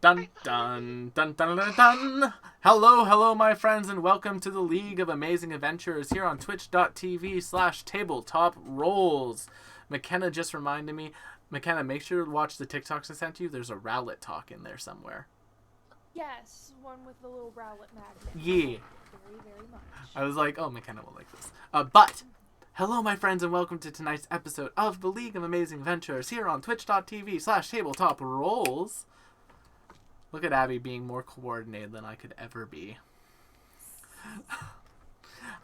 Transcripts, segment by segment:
Dun dun dun dun dun dun. Hello, my friends, and welcome to the League of Amazing Adventurers here on twitch.tv/tabletop rolls. McKenna just reminded me. McKenna, make sure to watch the TikToks I sent you. There's a Rowlet talk in there somewhere. Yes, one with the little Rowlet magnet. Yeah. Very, very much. I was like, oh, McKenna will like this. But hello, my friends, and welcome to tonight's episode of the League of Amazing Adventurers here on twitch.tv/tabletop rolls. Look at Abby being more coordinated than I could ever be.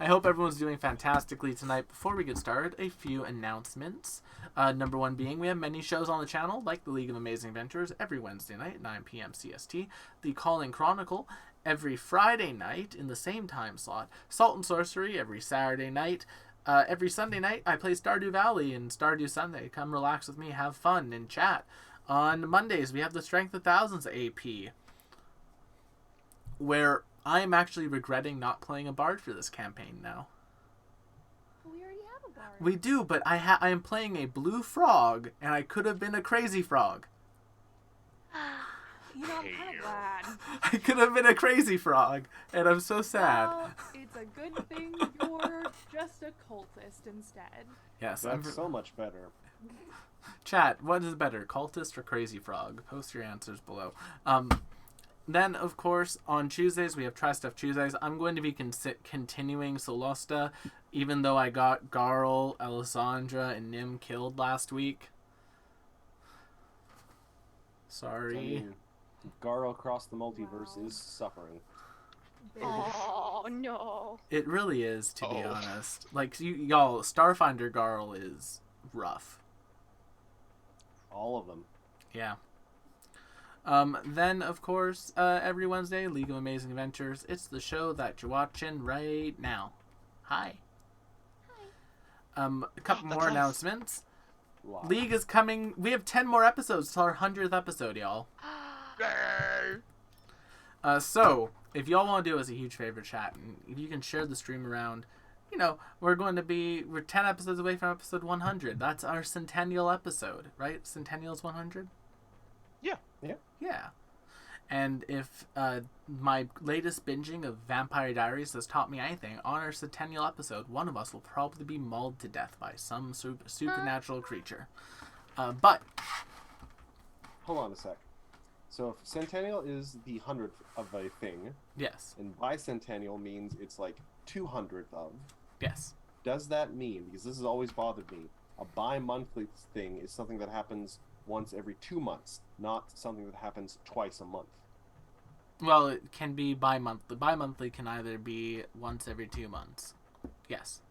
I hope everyone's doing fantastically tonight. Before we get started, a few announcements. Number one being, we have many shows on the channel, like the League of Amazing Adventurers every Wednesday night at 9 p.m. CST, the Calling Chronicle every Friday night in the same time slot, Salt and Sorcery every Saturday night. Every Sunday night, I play Stardew Valley and Stardew Sunday. Come relax with me, have fun, and chat. On Mondays, we have the Strength of Thousands AP, where I am actually regretting not playing a bard for this campaign now. We already have a bard. We do, but I am playing a blue frog, and I could have been a crazy frog. You know, I'm kind of glad. I could have been a crazy frog, and I'm so sad. Well, it's a good thing you're just a cultist instead. Yes, That's so much better. Chat, what is better, cultist or crazy frog? Post your answers below. Then, of course, on Tuesdays, we have Try Stuff Tuesdays. I'm going to be continuing Solosta, even though I got Garl, Alessandra, and Nim killed last week. Sorry. I mean, Garo across the multiverse is suffering. Oh no! It really is, to be honest. Like, y'all, Starfinder Garl is rough. All of them. Yeah. Then, of course, every Wednesday, League of Amazing Adventures. It's the show that you're watching right now. Hi. A couple more announcements. Wow. League is coming. We have 10 more episodes till our 100th episode, y'all. So, if y'all want to do us a huge favor, chat, and if you can share the stream around, you know, we're 10 episodes away from episode 100. That's our centennial episode, right? Centennial's 100? Yeah. And if my latest binging of Vampire Diaries has taught me anything, on our centennial episode, one of us will probably be mauled to death by some supernatural creature. But Hold on a sec. So if centennial is the 100th of a thing, yes, and bicentennial means it's like 200th of, yes. does that mean, because this has always bothered me, a bi-monthly thing is something that happens once every 2 months, not something that happens twice a month? Well, it can be bi-monthly. Bi-monthly can either be once every 2 months. Yes.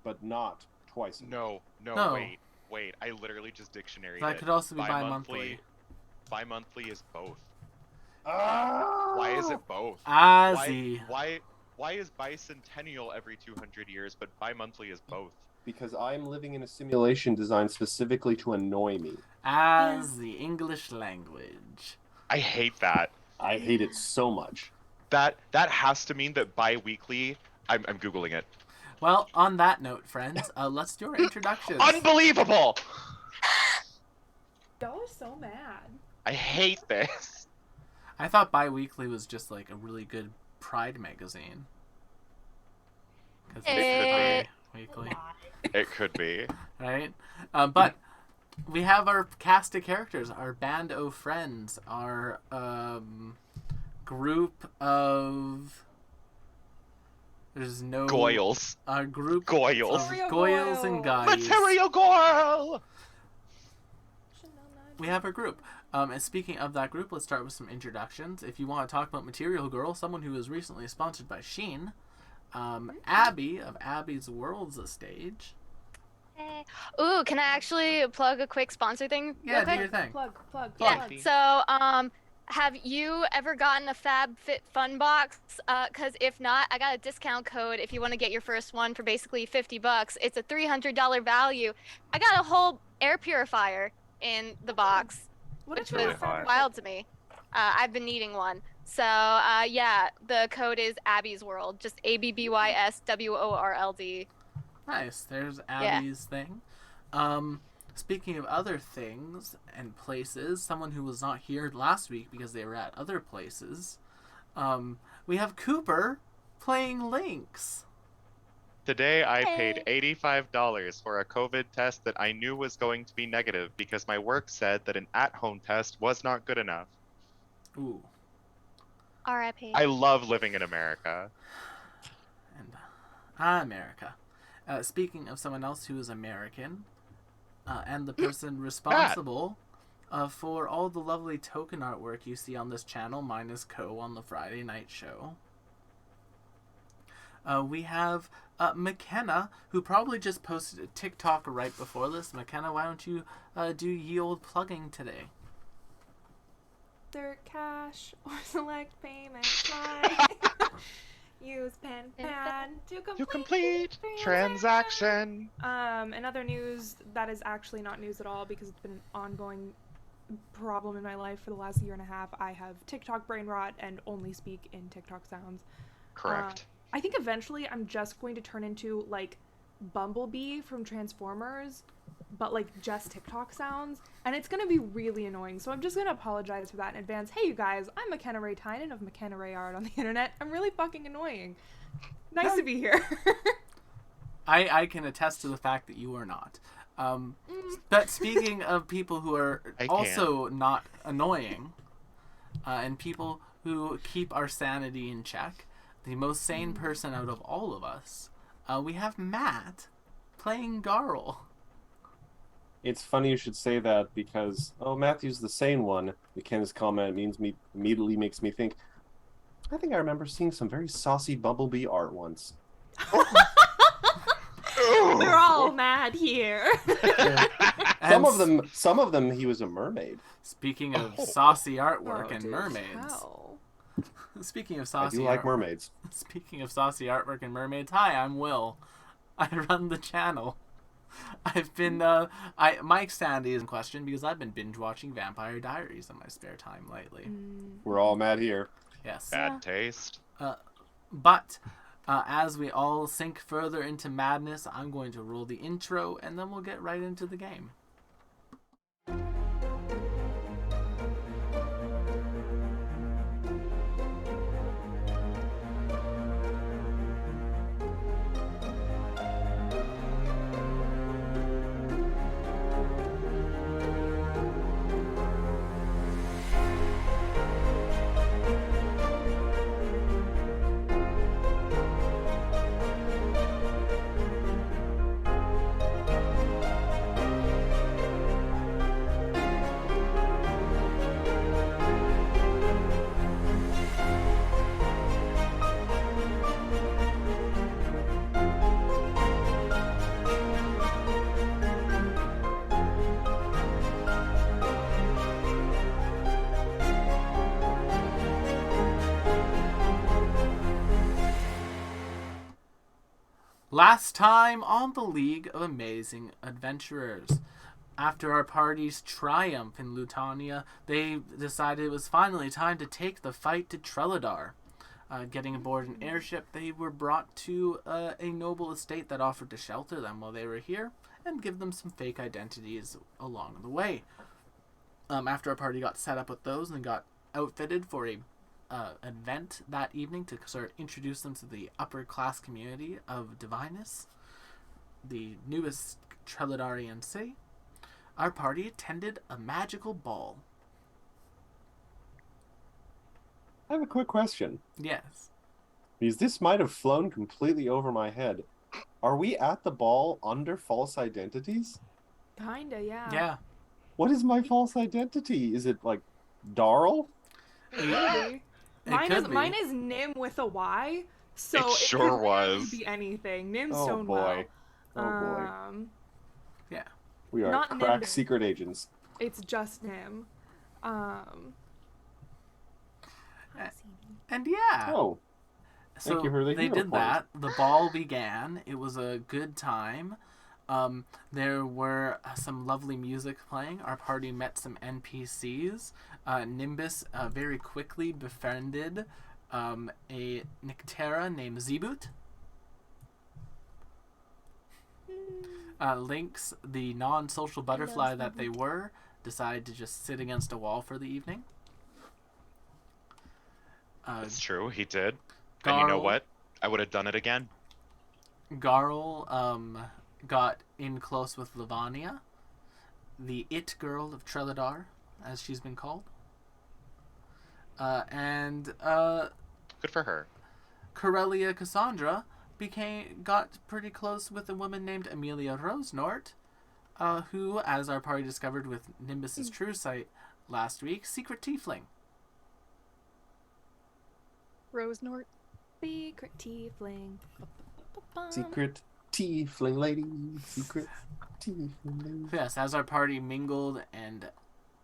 But not twice a month. No. Wait. I literally just dictionary. That could also be bi-monthly. Bi-monthly is both. Ah! Why is it both? Ozzy. Why is bicentennial every 200 years, but bi-monthly is both? Because I'm living in a simulation designed specifically to annoy me. As the English language. I hate that. I hate it so much. That has to mean that bi-weekly. I'm googling it. Well, on that note, friends, let's do our introductions. Unbelievable! Y'all are so mad. I hate this. I thought bi-weekly was just like a really good Pride magazine. 'Cause it's weekly, It could be. right? But we have our cast of characters, our band of friends, our group of... There's no... Goyles. Our group Goyles. of Goyles and guys. Material Goyle! We have a group. And speaking of that group, let's start with some introductions. If you want to talk about Material Girl, someone who was recently sponsored by Sheen, Abby of Abby's World's a stage. Hey. Ooh, can I actually plug a quick sponsor thing? Yeah, real do quick? your thing. Plug. Yeah. So, have you ever gotten a FabFitFun box? Cause if not, I got a discount code if you want to get your first one for basically $50. It's a $300 value. I got a whole air purifier in the box, which was wild to me. I've been needing one. So, yeah, the code is Abby's World, just ABBYSWORLD. Nice. There's Abby's thing. speaking of other things and places, someone who was not here last week because they were at other places, we have Cooper playing Lynx. Today I paid $85 for a COVID test that I knew was going to be negative because my work said that an at-home test was not good enough. Ooh. R.I.P. I love living in America. And America. Speaking of someone else who is American, and the person responsible for all the lovely token artwork you see on this channel, minus Co on the Friday night show. We have McKenna, who probably just posted a TikTok right before this. McKenna, why don't you do ye old plugging today? Insert cash or select payment line. Use pen pad to complete transaction. In other news, that is actually not news at all because it's been an ongoing problem in my life for the last year and a half. I have TikTok brain rot and only speak in TikTok sounds. Correct. I think eventually I'm just going to turn into like Bumblebee from Transformers, but like just TikTok sounds, and it's gonna be really annoying. So I'm just gonna apologize for that in advance. Hey, you guys, I'm McKenna Ray Tynan of McKenna Ray Art on the internet. I'm really fucking annoying. Nice to be here. I can attest to the fact that you are not. But speaking of people who are also not annoying, and people who keep our sanity in check, the most sane person out of all of us, we have Matt playing Garl. It's funny you should say that because, Matthew's the sane one. McKenna's comment immediately makes me think, I think I remember seeing some very saucy Bumblebee art once. We're all mad here. Some of them he was a mermaid. Speaking of saucy artwork and mermaids. Speaking of saucy, I do like mermaids. Speaking of saucy artwork and mermaids, hi, I'm Will. I run the channel. I've been my sanity is in question because I've been binge watching Vampire Diaries in my spare time lately. We're all mad here. Yes. Bad taste. But as we all sink further into madness, I'm going to roll the intro and then we'll get right into the game. Last time on the League of Amazing Adventurers. After our party's triumph in Lutania, they decided it was finally time to take the fight to Treladar. Getting aboard an airship, they were brought to a noble estate that offered to shelter them while they were here and give them some fake identities along the way. After our party got set up with those and got outfitted for a event that evening to sort of introduce them to the upper class community of Divinus, the newest Treladarian city, our party attended a magical ball. I have a quick question. Yes. Because this might have flown completely over my head. Are we at the ball under false identities? Kinda, yeah. Yeah. What is my false identity? Is it like Darl? Maybe. It Mine is Nim with a Y, so It sure could was. be anything. Nim Oh Stonewell. boy. Oh boy. Yeah. We are not crack Nimbus. secret agents. It's just Nim. And yeah. Oh. So Thank you for the they hero did point. that. The ball began. It was a good time. There were some lovely music playing. Our party met some NPCs. Nimbus very quickly befriended a Nyctera named Zeboot. Lynx, the non-social butterfly that they were, decide to just sit against a wall for the evening. It's true, he did. And you know what? I would have done it again. Garl got in close with Lavania, the it girl of Treladar, as she's been called. And Good for her. Corellia Cassandra got pretty close with a woman named Amelia Rosenort, who, as our party discovered with Nimbus's True Sight last week, secret tiefling. Rosenort. Secret tiefling. Secret tiefling lady. Secret tiefling lady. Yes, as our party mingled and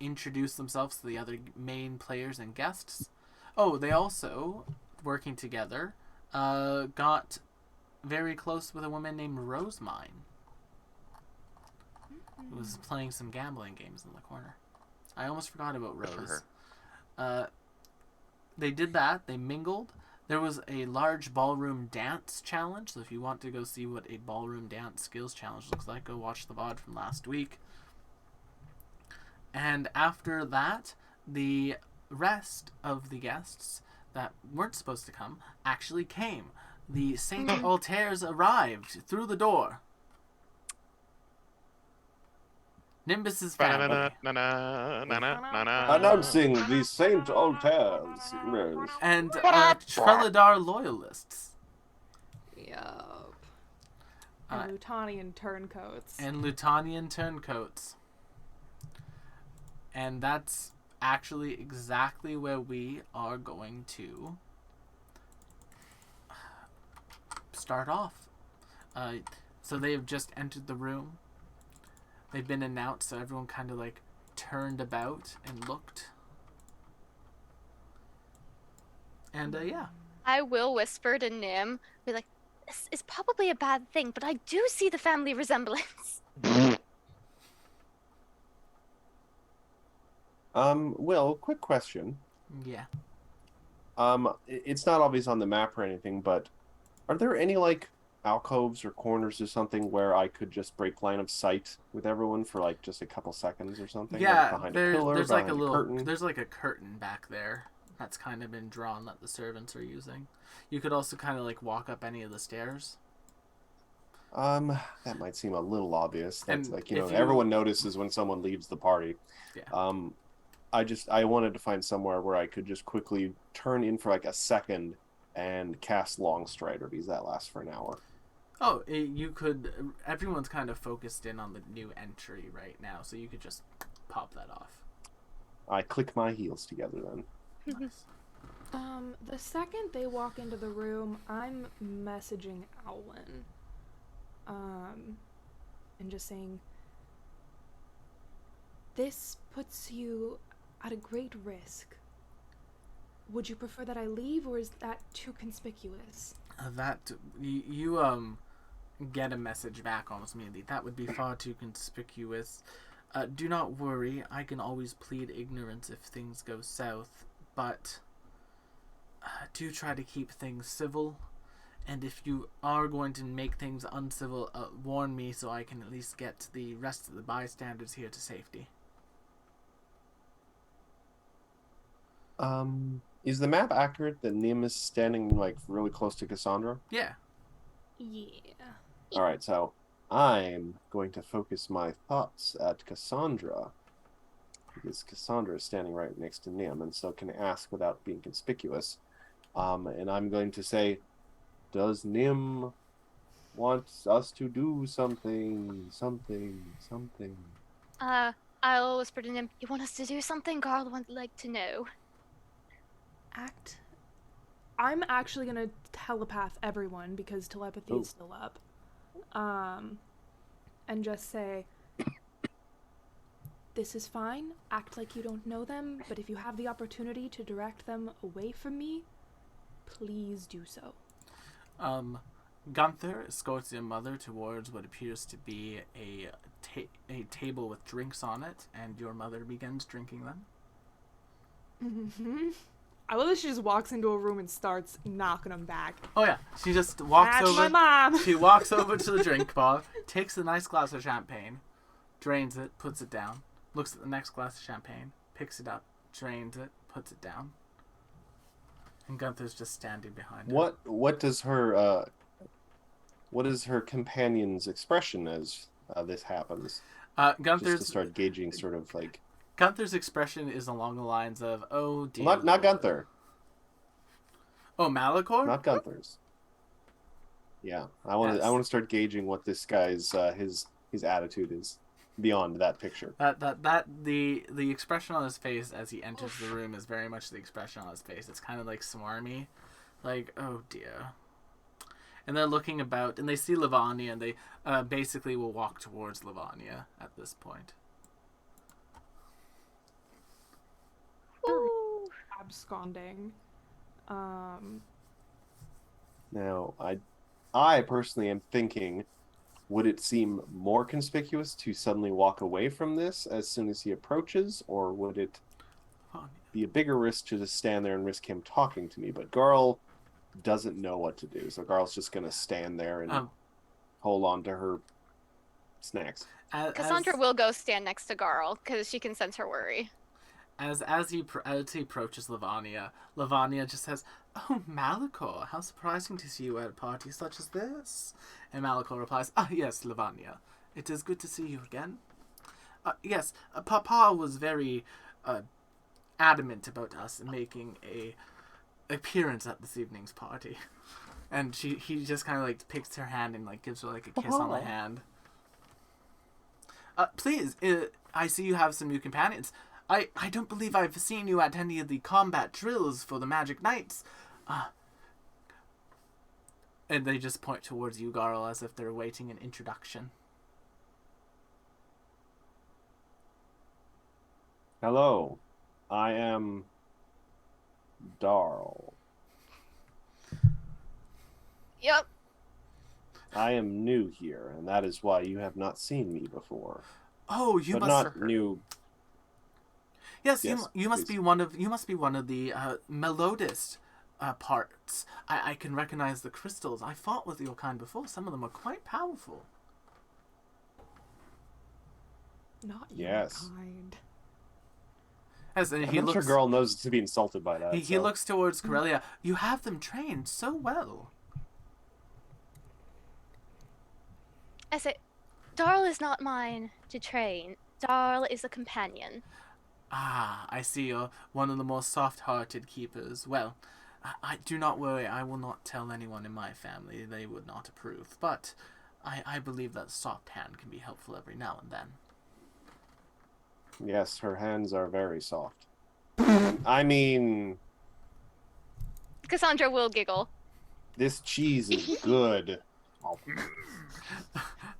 introduced themselves to the other main players and guests. Oh, they also, working together, got very close with a woman named Rosemine, who was playing some gambling games in the corner. I almost forgot about Good for Rose. her. They did that. They mingled. There was a large ballroom dance challenge. So if you want to go see what a ballroom dance skills challenge looks like, go watch the VOD from last week. And after that, the rest of the guests that weren't supposed to come actually came. The Saint Altairs arrived through the door. Nimbus's family. Announcing the Saint Altairs. Rose. And Treladar loyalists. Yup. Uh, And Lutanian turncoats. And Lutanian turncoats. And that's actually exactly where we are going to start off. So they have just entered the room. They've been announced, so everyone kind of like turned about and looked. And yeah. I will whisper to Nim, be like, this is probably a bad thing, but I do see the family resemblance. Will, quick question. Yeah. It's not obvious on the map or anything, but are there any like alcoves or corners or something where I could just break line of sight with everyone for like just a couple seconds or something? Yeah, like behind a pillar, there's like a behind little curtain. there's like a curtain back there that's kind of been drawn that the servants are using. You could also kind of like walk up any of the stairs. That might seem a little obvious. That's And like, you if know, you- everyone notices when someone leaves the party. Yeah. I wanted to find somewhere where I could just quickly turn in for like a second and cast Long Strider, because that lasts for an hour. Oh, you could. Everyone's kind of focused in on the new entry right now, so you could just pop that off. I click my heels together then. Nice. The second they walk into the room, I'm messaging Owlin. And just saying, this puts you at a great risk. Would you prefer that I leave, or is that too conspicuous? That you get a message back almost immediately. That would be far too conspicuous. Do not worry. I can always plead ignorance if things go south, but do try to keep things civil. And if you are going to make things uncivil, warn me so I can at least get the rest of the bystanders here to safety. Is the map accurate that Nim is standing like really close to Cassandra? Yeah. Yeah. Alright, so I'm going to focus my thoughts at Cassandra, because Cassandra is standing right next to Nim and so can ask without being conspicuous. And I'm going to say, does Nim want us to do something? I'll whisper to Nim, you want us to do something? Garl would like to know. I'm actually gonna telepath everyone because telepathy is still up. And just say, this is fine. Act like you don't know them, but if you have the opportunity to direct them away from me, please do so. Gunther escorts your mother towards what appears to be a table with drinks on it, and your mother begins drinking them. I love that she just walks into a room and starts knocking them back. Oh yeah, she just walks That's over. my mom. She walks over to the drink bar, takes a nice glass of champagne, drains it, puts it down, looks at the next glass of champagne, picks it up, drains it, puts it down. And Gunther's just standing behind her. What is her companion's expression as this happens? Just to Gunther's start gauging sort of like Gunther's expression is along the lines of, "Oh dear." not Lord." Gunther, Oh, Malachor? not Gunther's. Yeah, I want to start gauging what this guy's his attitude is beyond that picture. The expression on his face as he enters the room is very much the expression on his face. It's kind of like smarmy, like, oh dear. And they're looking about, and they see Lavanya, and they basically will walk towards Lavanya at this point. Ooh. Absconding. Now, I personally am thinking, would it seem more conspicuous to suddenly walk away from this as soon as he approaches, or would it be a bigger risk to just stand there and risk him talking to me? But Garl doesn't know what to do, so Garl's just going to stand there and hold on to her snacks. Cassandra will go stand next to Garl because she can sense her worry. As he approaches Lavanya just says, "Oh, Malachor, how surprising to see you at a party such as this." And Malachor replies, "Ah, yes, Lavanya. It is good to see you again. Yes, Papa was very adamant about us making a appearance at this evening's party." And he just kind of like picks her hand and like gives her like a kiss on the hand. Please, I see you have some new companions. I don't believe I've seen you at any of the combat drills for the Magic Knights. And they just point towards you, Garl, as if they're awaiting an introduction. Hello, I am Darl. Yep. I am new here, and that is why you have not seen me before. Oh, you But must not new. Yes, Yes, you must please. be one of the melodist parts. I can recognize the crystals. I fought with your kind before. Some of them are quite powerful. Not Yes. your kind. Yes, and I'm not sure Garl knows to be insulted by that. He so. looks towards Corellia. You have them trained so well. I say, Darl is not mine to train. Darl is a companion. Ah, I see you're one of the more soft-hearted keepers. Well, I do not worry. I will not tell anyone in my family. They would not approve. But I believe that soft hand can be helpful every now and then. Yes, her hands are very soft. I mean, Cassandra will giggle. this cheese is good.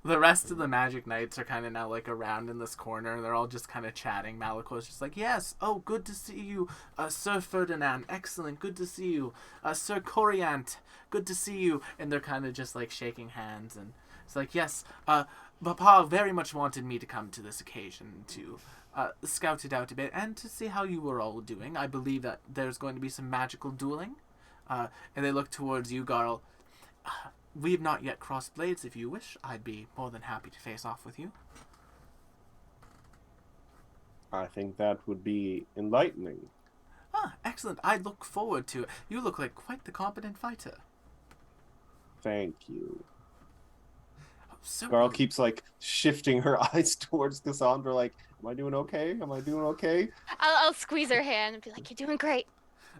The rest of the Magic Knights are kind of now like around in this corner. They're all just kind of chatting. Malakor's just like, "Yes, oh, good to see you, Sir Ferdinand. Excellent, good to see you, Sir Coriant. Good to see you." And they're kind of just like shaking hands, and it's like, "Yes, Papa very much wanted me to come to this occasion to scout it out a bit and to see how you were all doing. I believe that there's going to be some magical dueling." And they look towards you, Garl. We've not yet crossed blades. If you wish, I'd be more than happy to face off with you. I think that would be enlightening. Ah, excellent. I look forward to it. You look like quite the competent fighter. Thank you. Oh, so Garl keeps like shifting her eyes towards Cassandra, like, "Am I doing okay? Am I doing okay?" I'll squeeze her hand and be like, "You're doing great."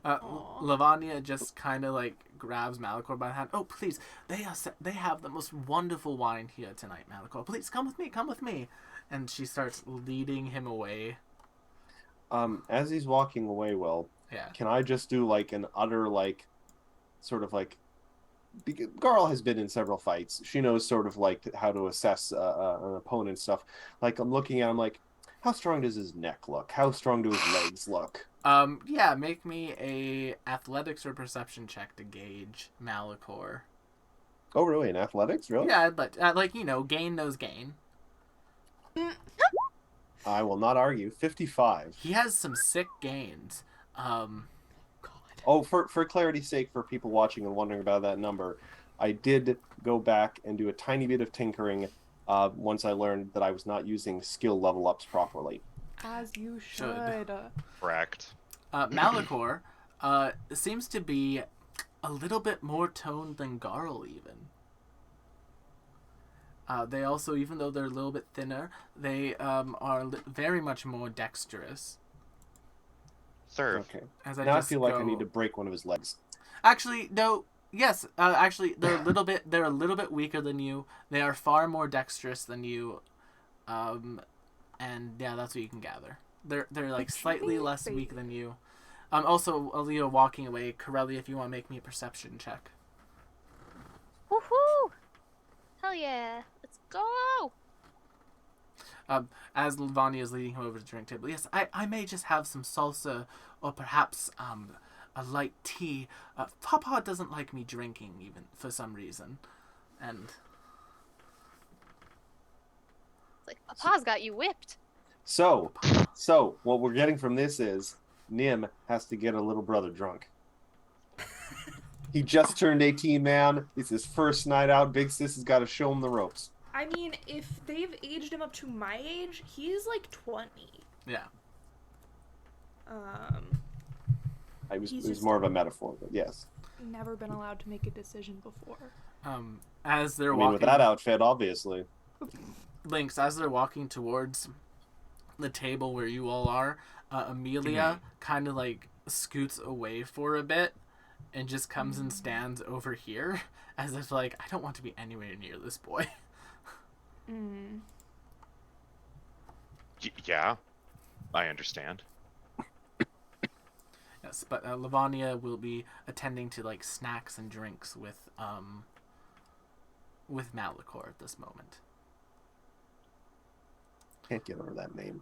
Lavanya just kind of like grabs Malachor by the hand. "Oh, please, they have the most wonderful wine here tonight, Malachor. Please come with me." And she starts leading him away. As he's walking away, well, Yeah. can I just do like an utter like, sort of like, because Garl has been in several fights. She knows sort of like how to assess an opponent stuff. Like I'm looking at him like, how strong does his neck look? How strong do his legs look? Yeah, make me a athletics or perception check to gauge Malachor. Oh, really? In athletics, really? Yeah, but gain knows gain. I will not argue. 55. He has some sick gains. Oh, for clarity's sake, for people watching and wondering about that number, I did go back and do a tiny bit of tinkering once I learned that I was not using skill level ups properly. As you Should. should. Correct. Malachor seems to be a little bit more toned than Garl even. They also, even though they're a little bit thinner, they are very much more dexterous. Serve. Okay. As Now I just feel like I go- need to break one of his legs. Actually, no. Yes, actually, they're a little bit weaker than you. They are far more dexterous than you, and yeah, that's what you can gather. They're like slightly less weak than you. Also, Leo walking away. Corelli, if you want to make me a perception check. Woohoo! Hell yeah! Let's go! As Lavanya is leading him over to the drink table. Yes, I may just have some salsa, or perhaps a light tea. Papa doesn't like me drinking, even for some reason, and It's like, Papa's got you whipped. So what we're getting from this is Nim has to get a little brother drunk. He just turned 18, man. It's his first night out. Big sis has got to show him the ropes. I mean, if they've aged him up to my age, he's like 20. yeah. It was He's just- more of a metaphor, but yes. Never been allowed to make a decision before. As they're I mean, walking, with that outfit, obviously. Lynx, as they're walking towards the table where you all are, Amelia kind of like scoots away for a bit and just comes and stands over here as if like, I don't want to be anywhere near this boy. Yeah, I understand. Yes, but Lavanya will be attending to like snacks and drinks with Malachor at this moment. Can't get over that name.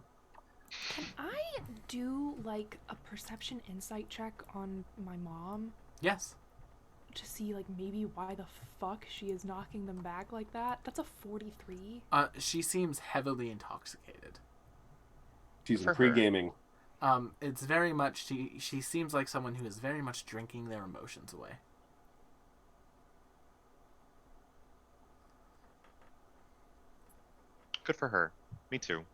Can I do like a perception insight check on my mom Yes. to see like maybe why the fuck she is knocking them back like that? That's a 43. She seems heavily intoxicated. She's in For her. pre-gaming. It's very much she seems like someone who is very much drinking their emotions away. Good for her. Me too.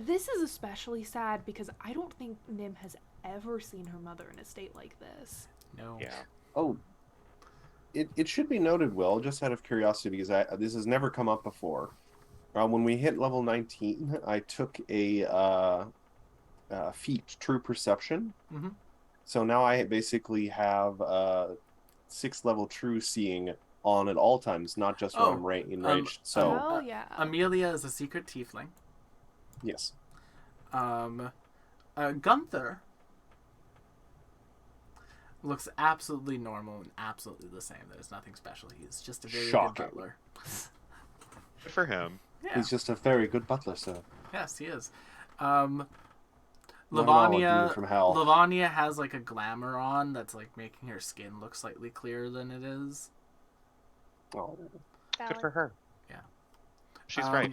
This is especially sad because I don't think Nim has ever seen her mother in a state like this. No. Yeah. Oh, it should be noted, Will, just out of curiosity, because this has never come up before. When we hit level 19, I took a feat, True Perception. Mm-hmm. So now I basically have 6th level True Seeing on at all times, not just when I'm enraged. So, Oh yeah. Amelia is a secret tiefling. yes. Gunther looks absolutely normal and absolutely the same. There's nothing special. He's just a very Shocking. good butler. Good for him. Yeah. He's just a very good butler, sir. Yes, he is. Not at all a demon Lavanya from hell. Lavanya has like a glamour on that's like making her skin look slightly clearer than it is. Oh. Good for her. Yeah. She's right.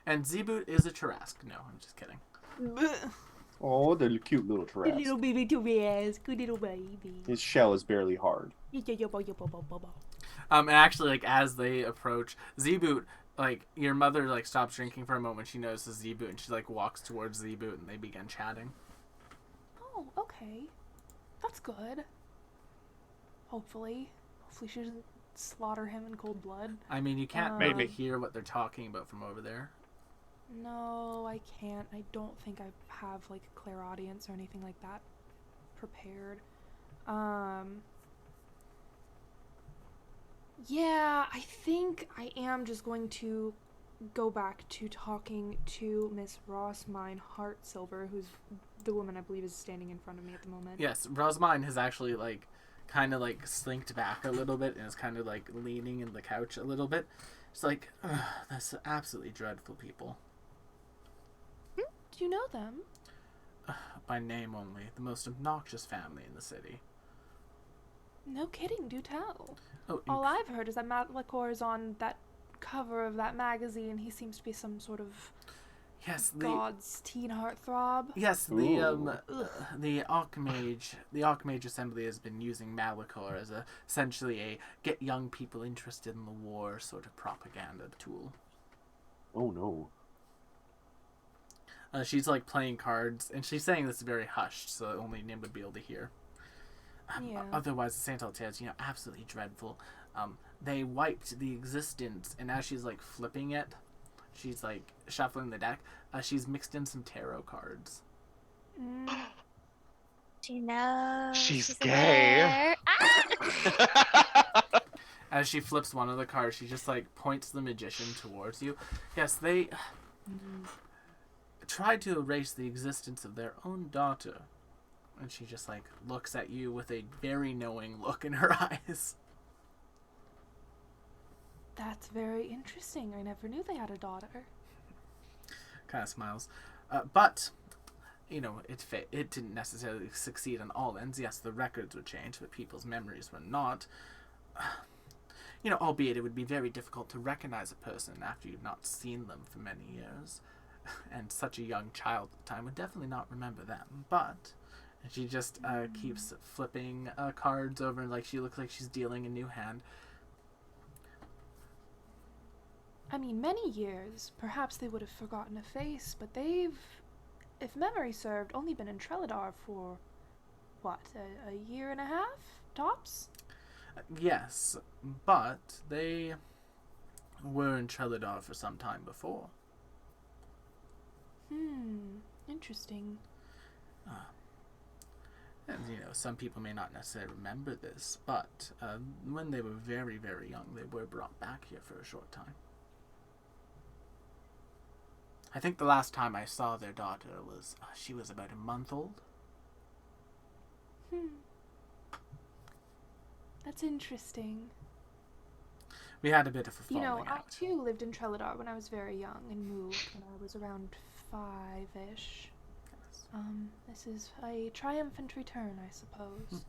And Zeboot is a Tarask. No, I'm just kidding. Oh, the cute little Tarrasque. baby Tarask, good little baby. His shell is barely hard. And actually, like as they approach Zeboot, like your mother like stops drinking for a moment. She notices Zeboot and she like walks towards Zeboot and they begin chatting. Oh, okay. That's good. Hopefully she doesn't slaughter him in cold blood. I mean, you can't Maybe. really hear what they're talking about from over there. No, I can't. I don't think I have like clairaudience or anything like that prepared. Yeah, I think I am just going to go back to talking to Miss Rossmine Heartsilver, who's the woman I believe is standing in front of me at the moment. Yes, Rosmine has actually like kind of like slinked back a little bit and is kind of like leaning in the couch a little bit. It's like, ugh, that's absolutely dreadful people. Do you know them? By name only, the most obnoxious family in the city. No kidding, do tell. Oh, All I've heard is that Matt Lacour is on that cover of that magazine. He seems to be some sort of Yes, God's teen heartthrob. Yes, Ooh. the Archmage Assembly has been using Malachor as essentially a get young people interested in the war sort of propaganda tool. Oh no. She's like playing cards, and she's saying this very hushed, so only Nim would be able to hear. Yeah. Otherwise, the Saint Altair is, absolutely dreadful. They wiped the existence, and as she's like flipping it, she's like shuffling the deck. She's mixed in some tarot cards. Mm. She knows. She's aware. gay. Ah! As she flips one of the cards, she just like points the magician towards you. Yes, they tried to erase the existence of their own daughter. And she just like looks at you with a very knowing look in her eyes. That's very interesting. I never knew they had a daughter. Kind of smiles. But, it didn't necessarily succeed on all ends. Yes, the records were changed, but people's memories were not. Albeit it would be very difficult to recognize a person after you've not seen them for many years. And such a young child at the time would definitely not remember them. But she just keeps flipping cards over, like she looks like she's dealing a new hand. I mean, many years. Perhaps they would have forgotten a face, but they've, if memory served, only been in Trelladar for, what, a year and a half? Tops? Yes, but they were in Trelladar for some time before. Interesting. And, some people may not necessarily remember this, but when they were very, very young, they were brought back here for a short time. I think the last time I saw their daughter was, she was about a month old. That's interesting. We had a bit of a falling I out. too lived in Trelladar when I was very young and moved when I was around 5-ish. Yes. This is a triumphant return, I suppose.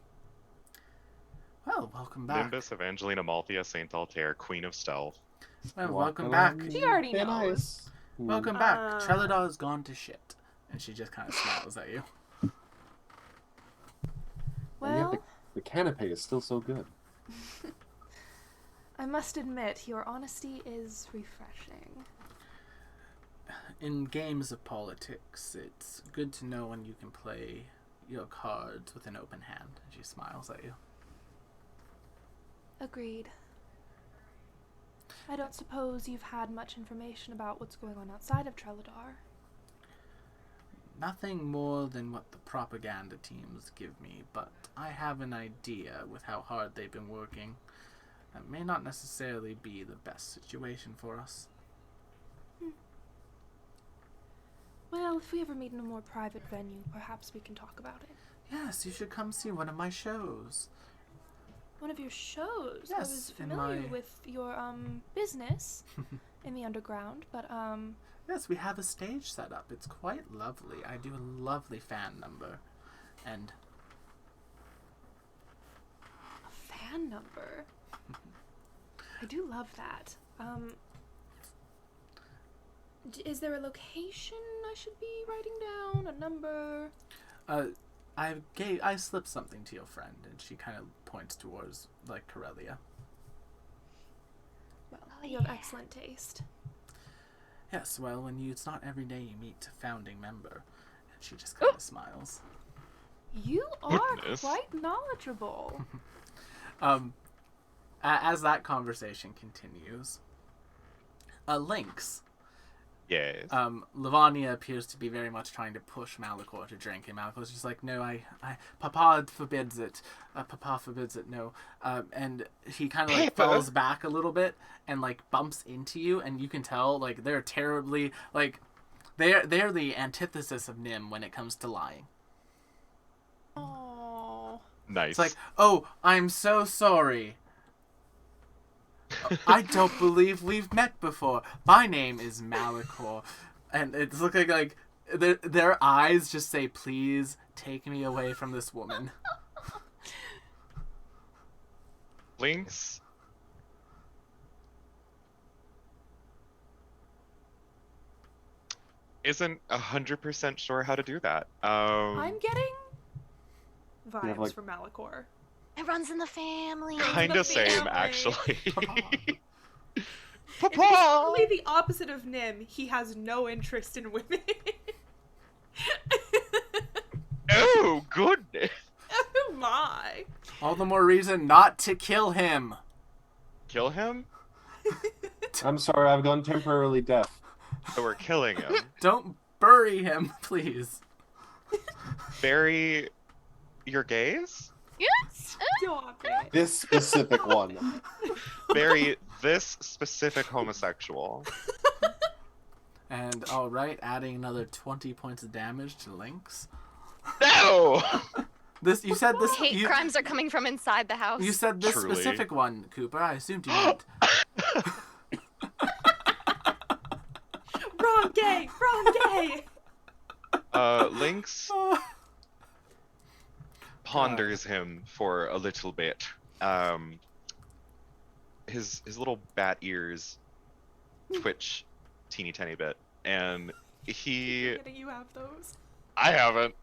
Well, welcome back. Nimbus Evangelina Malthea Saint Altair, Queen of Stealth. Well, welcome back. She already Thin knows. ice. Welcome back. Treladar's gone to shit. And she just kind of smiles at you. And yet Well, the canapé is still so good. I must admit, your honesty is refreshing. In games of politics, it's good to know when you can play your cards with an open hand. And she smiles at you. Agreed. I don't suppose you've had much information about what's going on outside of Trelladar. Nothing more than what the propaganda teams give me, but I have an idea with how hard they've been working. It may not necessarily be the best situation for us. Well, if we ever meet in a more private venue, perhaps we can talk about it. Yes, you should come see one of my shows. One of your shows? I Yes, was in familiar my- with your, business in the underground, but, Yes, we have a stage set up. It's quite lovely. I do a lovely fan number. And a fan number. I do love that. Is there a location I should be writing down? A number? I slipped something to your friend, and she kind of points towards, like, Corellia. Well, Oh, you have yeah. excellent taste. Yes, well, it's not every day you meet a founding member. And she just kind of smiles. You are Goodness. quite knowledgeable. As that conversation continues, Lynx. Yes. Lavania appears to be very much trying to push Malachor to drink, and Malachor's just like, no, Papa forbids it. Papa forbids it, no. And he kind of like Papa? falls back a little bit and like bumps into you, and you can tell like they're terribly like they're the antithesis of Nim when it comes to lying. Oh. Nice. It's like, oh, I'm so sorry. I don't believe we've met before. My name is Malachor. And it's looking like their eyes just say, please take me away from this woman. Lynx. isn't 100% sure how to do that. I'm getting have, vibes like- from Malachor. It runs in the family. Kind of same, family. actually. It's literally the opposite of Nim. He has no interest in women. Oh, goodness. Oh my. All the more reason not to kill him. Kill him? I'm sorry, I've gone temporarily deaf. So we're killing him. Don't bury him, please. Bury your gaze? Yes. Stop it. This specific one. Bury this specific homosexual. And alright, adding another 20 points of damage to Lynx. No! This you said this Hate you, crimes are coming from inside the house. you said this Truly. specific one, Cooper. I assumed you meant. Wrong gay. Wrong gay. Lynx ponders him for a little bit. His little bat ears twitch teeny tiny bit, and he Getting you have those. I haven't.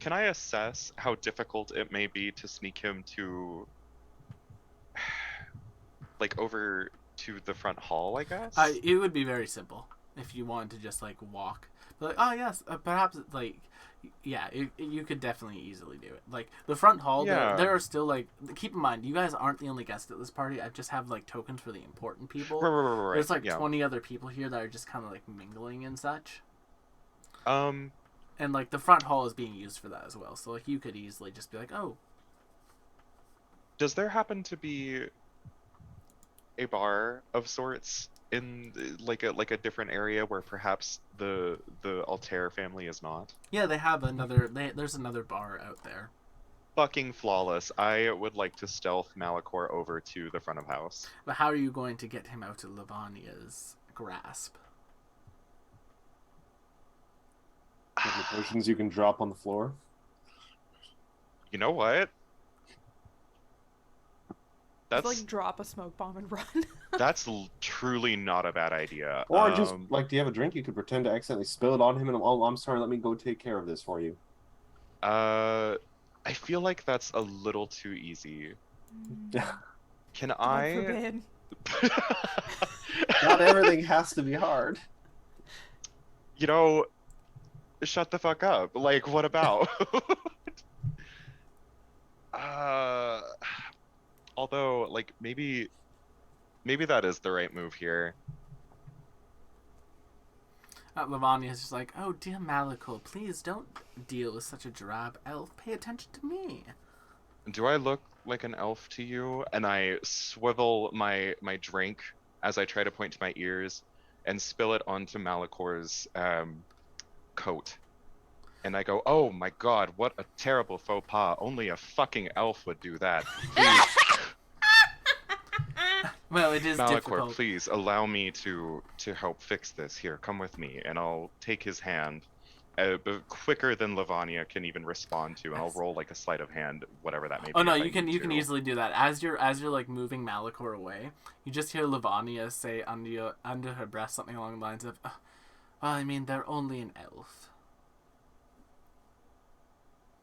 Can I assess how difficult it may be to sneak him to, like, over to the front hall, I guess? It would be very simple if you wanted to just like walk. But, like, oh yes, perhaps like, yeah, you could definitely easily do it. Like the front hall, Yeah. there are still like. Keep in mind, you guys aren't the only guests at this party. I just have like tokens for the important people. Right. There's like yeah. 20 other people here that are just kind of like mingling and such. Um, And like the front hall is being used for that as well. So like you could easily just be like, oh, does there happen to be a bar of sorts in like a different area where perhaps the Altair family is not? yeah, they have another. There's another bar out there. Fucking flawless. I would like to stealth Malachor over to the front of house. But how are you going to get him out of Lavania's grasp? Any potions you can drop on the floor. You know what? Just, That's like drop a smoke bomb and run. truly not a bad idea. Or just, like, do you have a drink? You could pretend to accidentally spill it on him and, oh, I'm sorry, let me go take care of this for you. I feel like that's a little too easy. Can God I? forbid. Not everything has to be hard. You know, shut the fuck up. Like, what about? Although, like, maybe that is the right move here. Lavania's just like, oh dear Malachor, please don't deal with such a drab elf. Pay attention to me. Do I look like an elf to you? And I swivel my drink as I try to point to my ears and spill it onto Malachor's coat. And I go, oh my god, what a terrible faux pas. Only a fucking elf would do that. Please, Well, it is Malachor, difficult. please allow me to help fix this. Here, come with me, and I'll take his hand. But quicker than Lavania can even respond to, and I'll roll like a sleight of hand, whatever that may be. Oh no, if I you can need to. easily do that. As you're like moving Malachor away, you just hear Lavania say under her breath something along the lines of, well, I mean, they're only an elf.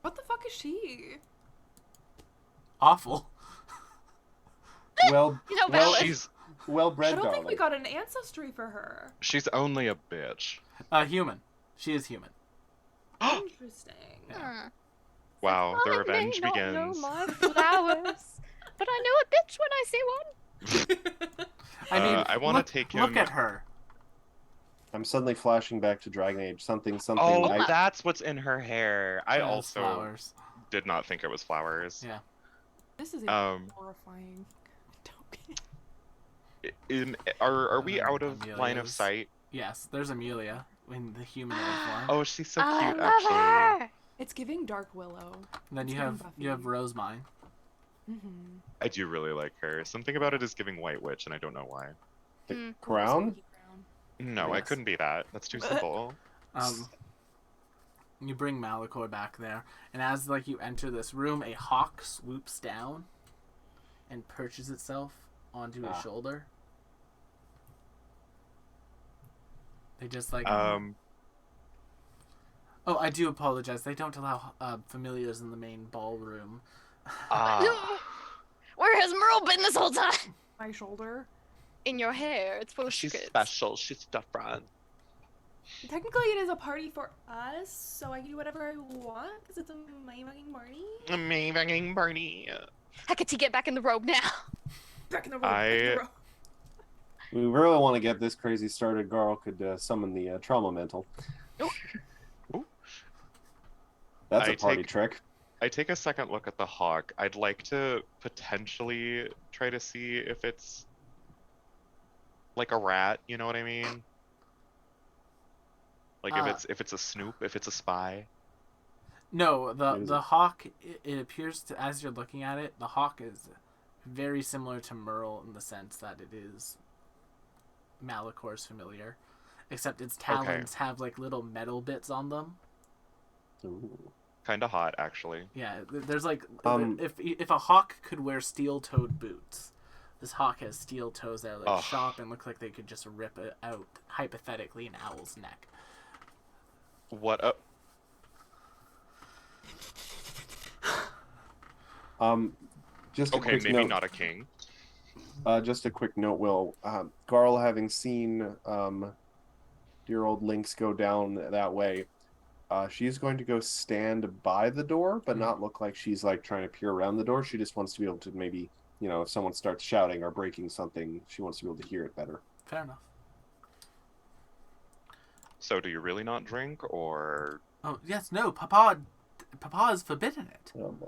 What the fuck is she? Awful. Well, You know, well, Bella- She's well I bred, don't think we darling. got an ancestry for her. she's only a bitch. Human. She is human. Interesting. Yeah. Wow, the I revenge may not begins. know my flowers, but I know a bitch when I see one. I mean, I wanna look- take Look him- at her. I'm suddenly flashing back to Dragon Age. Something. Oh, I, that's what's in her hair. I Yes, also flowers. did not think it was flowers. Yeah. This is Um, horrifying. Are we out of line of Amelia's. sight? Yes, there's Amelia in the humanoid form. Oh, she's so I cute, love actually. her. It's giving Dark Willow. And then it's you giving have Buffy. Rosemine. Mm-hmm. I do really like her. Something about it is giving White Witch, and I don't know why. the crown? No, I Yes. couldn't be that. That's too simple. You bring Malachor back there, and as like you enter this room, a hawk swoops down and perches itself onto his Ah. shoulder. They just like. Um, Oh, I do apologize. They don't allow familiars in the main ballroom. Where has Merle been this whole time? My shoulder. In your hair. It's full of she's secrets. special. She's different. Technically, it is a party for us, so I can do whatever I want because it's a my fucking party. Amazing Barney. Hecate, get back in the robe now. Back in the room. Back in the room. We really want to get this crazy started. Garl could summon the trauma mental. Ooh. That's I a party take- trick. I take a second look at the hawk. I'd like to potentially try to see if it's like a rat, you know what I mean? Like if it's a snoop, if it's a spy. No, What is the it? hawk. It appears to, as you're looking at it, the hawk is very similar to Merle in the sense that it is Malicor's familiar, except its talons have like little metal bits on them. Ooh. Kind of hot, actually. Yeah, there's like Um, if a hawk could wear steel-toed boots, this hawk has steel toes that are like Ugh. sharp and look like they could just rip it out hypothetically an owl's neck. What up? Just a Okay, quick maybe note. not a king. Just a quick note, Will. Garl, having seen dear old Lynx go down that way, she's going to go stand by the door, but not look like she's like trying to peer around the door. She just wants to be able to maybe, if someone starts shouting or breaking something, she wants to be able to hear it better. Fair enough. So do you really not drink, or Oh yes, no, Papa has forbidden it. Boy.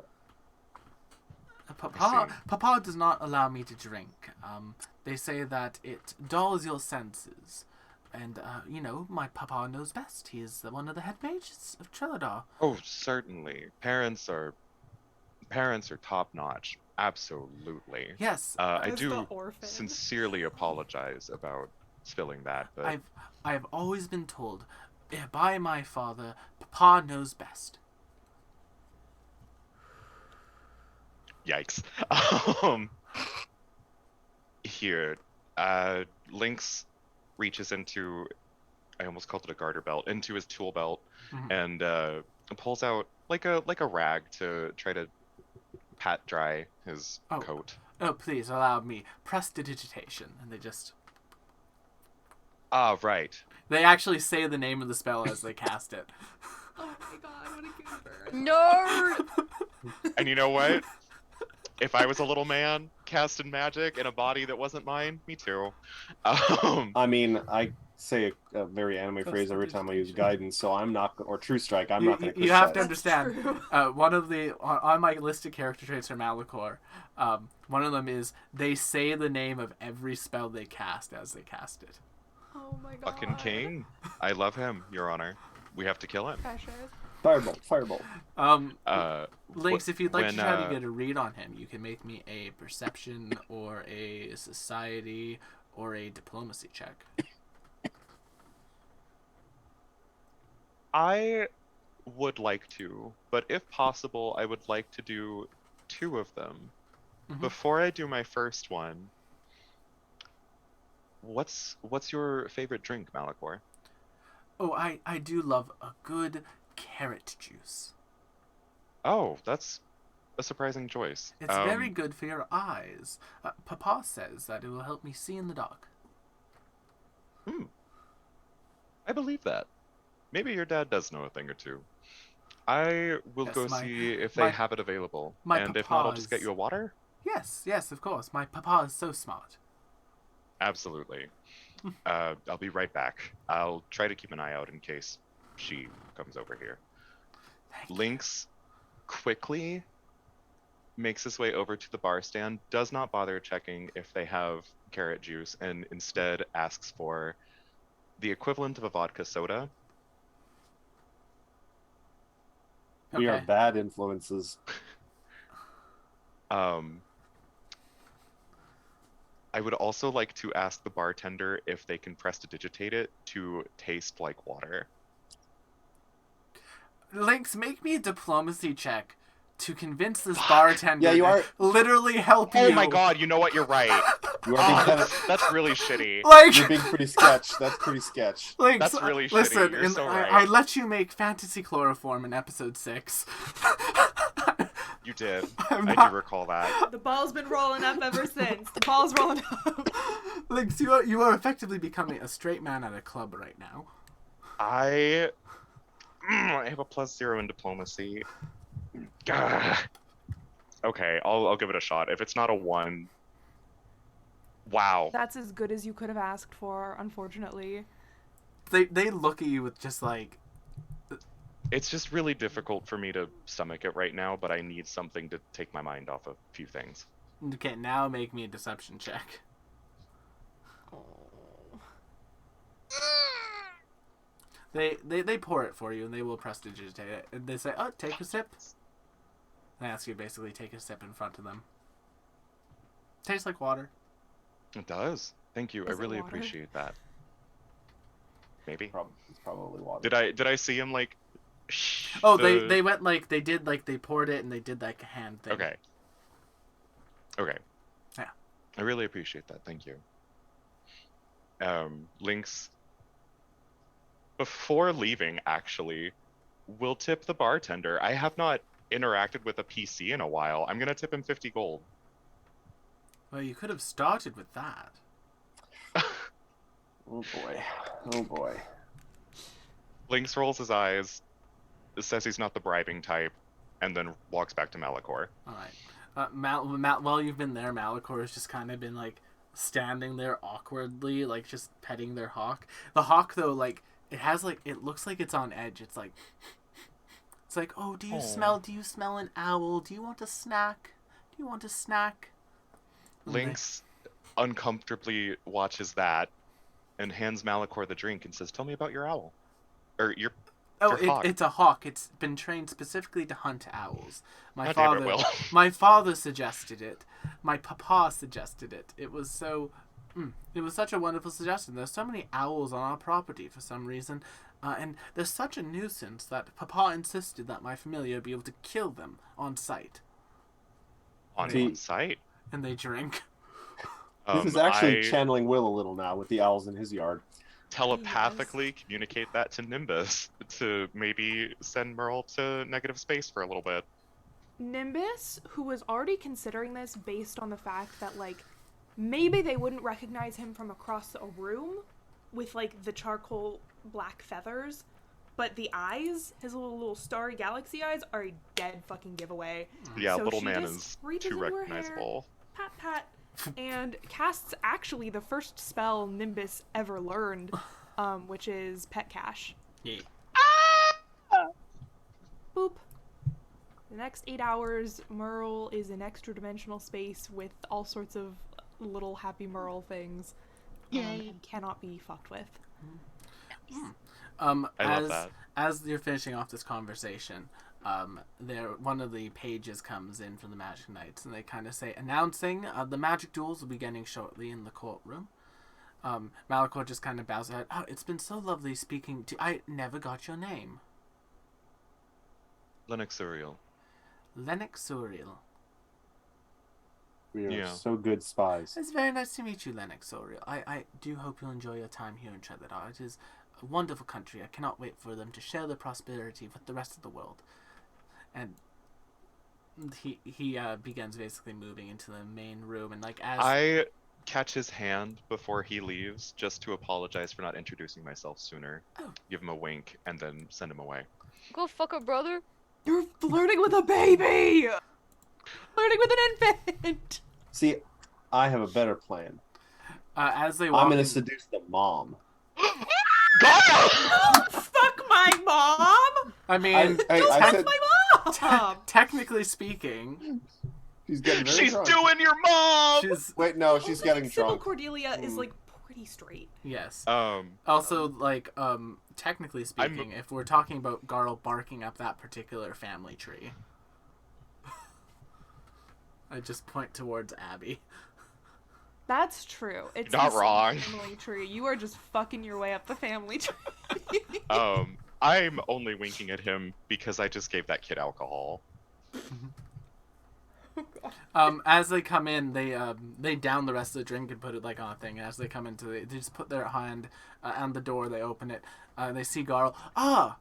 Papa does not allow me to drink. They say that it dulls your senses. And, my papa knows best. He is one of the head mages of Trilladar. Oh, certainly. Parents are top notch. Absolutely. Yes, I As do the orphan. sincerely apologize about spilling that, but I've always been told by my father, Papa knows best. yikes. Here, Lynx reaches into, I almost called it a garter belt, into his tool belt, Mhm. and pulls out like a rag to try to pat dry his Oh. coat. Oh, please allow me. Prestidigitation. And they just... Ah, right. They actually say the name of the spell as they cast it. Oh my god, what a good burn. Nerd! And you know what? If I was a little man casting magic in a body that wasn't mine, me too. I mean, I say a very anime phrase every time I use guidance, so I'm not, or true strike, I'm not going to You have to That's understand. true. One of the on my list of character traits for Malachor, one of them is they say the name of every spell they cast as they cast it. Oh my god. Fucking king. I love him, Your Honor. We have to kill him. Precious. Firebolt, firebolt. Lynx, if you'd like to when, try to get a read on him, you can make me a perception or a society or a diplomacy check. I would like to, but if possible, I would like to do 2 of them. Mhm. Before I do my first one, what's your favorite drink, Malachor? Oh, I do love a good carrot juice. Oh, that's a surprising choice. It's very good for your eyes. Papa says that it will help me see in the dark. I believe that. Maybe your dad does know a thing or two. I will Yes, go my- see if my- they have it available. my And if not, I'll just get papa's- you a water? Yes, of course. My papa is so smart. Absolutely. I'll be right back. I'll try to keep an eye out in case she comes over here. Thank you. Lynx quickly makes his way over to the bar stand, does not bother checking if they have carrot juice, and instead asks for the equivalent of a vodka soda. We are Okay. bad influences. I would also like to ask the bartender if they can prestidigitate it to taste like water. Lynx, make me a diplomacy check to convince this bartender Yeah, you to are- literally help you. Oh my god, you know what? You're right. You are being Oh, kind of, that's really shitty. Like, you're being pretty sketch. That's pretty sketch. like That's so- really shitty. listen, You're in- so I right. let you make fantasy chloroform in episode 6. You did. I'm I not- do recall that. The ball's been rolling up ever since. The ball's rolling up. Like, so you are effectively becoming a straight man at a club right now. I have a +0 in diplomacy. Gah. Okay, I'll give it a shot. If it's not a 1, wow. That's as good as you could have asked for, unfortunately. They look at you with just like, It's just really difficult for me to stomach it right now, but I need something to take my mind off a few things. okay, now make me a deception check. They pour it for you and they will prestidigitate it. And they say, oh, take a sip. They ask you to basically take a sip in front of them. Tastes like water. It does. Thank you. I Is it really water? appreciate that. Maybe. It's probably water. Did I see him like? Oh, the- they went like they did like they poured it and they did like a hand thing. Okay. Okay. Yeah. I really appreciate that. Thank you. Lynx. Before leaving, actually, we'll tip the bartender. I have not interacted with a PC in a while. I'm gonna tip him 50 gold. Well, you could have started with that. Oh boy. Oh boy. Lynx rolls his eyes, says he's not the bribing type, and then walks back to Malachor. All right. While you've been there, Malachor has just kind of been like standing there awkwardly, like just petting their hawk. The hawk, though, like it looks like it's on edge. It's like, oh, do you smell an owl? Do you want a snack? Do you want a snack? And they- Lynx uncomfortably watches that and hands Malachor the drink and says, "Tell me about your owl, or your." Oh, your hawk." it's a hawk. It's been trained specifically to hunt owls. My God damn it, father, Will. my father suggested it. My papa suggested it. It was such a wonderful suggestion. There's so many owls on our property for some reason, and there's such a nuisance that papa insisted that my familia be able to kill them on sight. On See- site. And they drink. This is actually I channeling Will a little now with the owls in his yard. telepathically communicate that to Nimbus to maybe send Merle to negative space for a little bit. Nimbus, who was already considering this based on the fact that, like, maybe they wouldn't recognize him from across a room with, like, the charcoal black feathers, but the eyes, his little starry galaxy eyes, are a dead fucking giveaway. Yeah, So little she man just is reaches too into her hair, recognizable. Pat, pat, and casts actually the first spell Nimbus ever learned, which is Pet Cash. Yeah. Boop. The next 8 hours, Merle is in extra dimensional space with all sorts of little happy Merle things. And cannot be fucked with. I love As that. as you're finishing off this conversation, one of the pages comes in from the Magic Knights, and they kind of say, announcing the magic duels will be beginning shortly in the courtroom. Malachor just kind of bows out. Oh, it's been so lovely speaking to. I never got your name. Lennox Uriel. Lennox Uriel. We are Yeah. so good spies. It's very nice to meet you, Lennox Uriel. I do hope you'll enjoy your time here in Treadledar. It is a wonderful country. I cannot wait for them to share their prosperity with the rest of the world. And he begins basically moving into the main room, and like as I catch his hand before he leaves just to apologize for not introducing myself sooner. Oh. Give him a wink and then send him away. Go fuck a brother. You're flirting with a baby! Flirting with an infant! See, I have a better plan. as they walk I'm gonna in- seduce the mom. Fuck my mom! I mean, I said My mom! technically speaking, she's getting very She's drunk. doing your mom. she's Wait, no, she's getting Sybil drunk. Cordelia is, Mm. like, pretty straight. yes. Um, Also, like, technically speaking, if we're talking about Garl barking up that particular family tree, I just point towards Abby. That's true. It's Not the same wrong. Family tree. You are just fucking your way up the family tree. I'm only winking at him because I just gave that kid alcohol. As they come in, they down the rest of the drink and put it like on a thing. As they come into, they just put their hand on the door. They open it. They see Garl. Ah,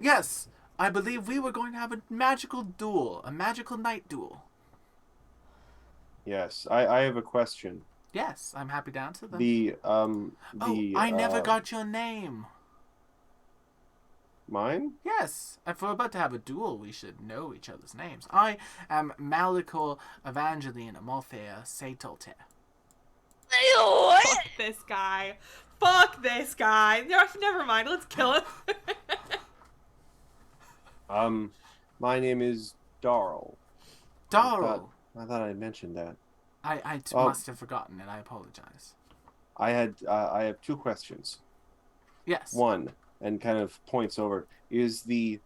yes. I believe we were going to have a magical duel, a magical night duel. Yes, I have a question. Yes, I'm happy to answer that. I Never got your name. Mine? Yes, if we're about to have a duel, we should know each other's names. I am Malicor Evangeline Amorphea Setolte. Fuck this guy. Fuck this guy. Never mind. Let's kill him. My name is Darl. Darl. I thought I mentioned that. I must have forgotten it. I apologize. I have two questions. Yes. One, and kind of points over, is the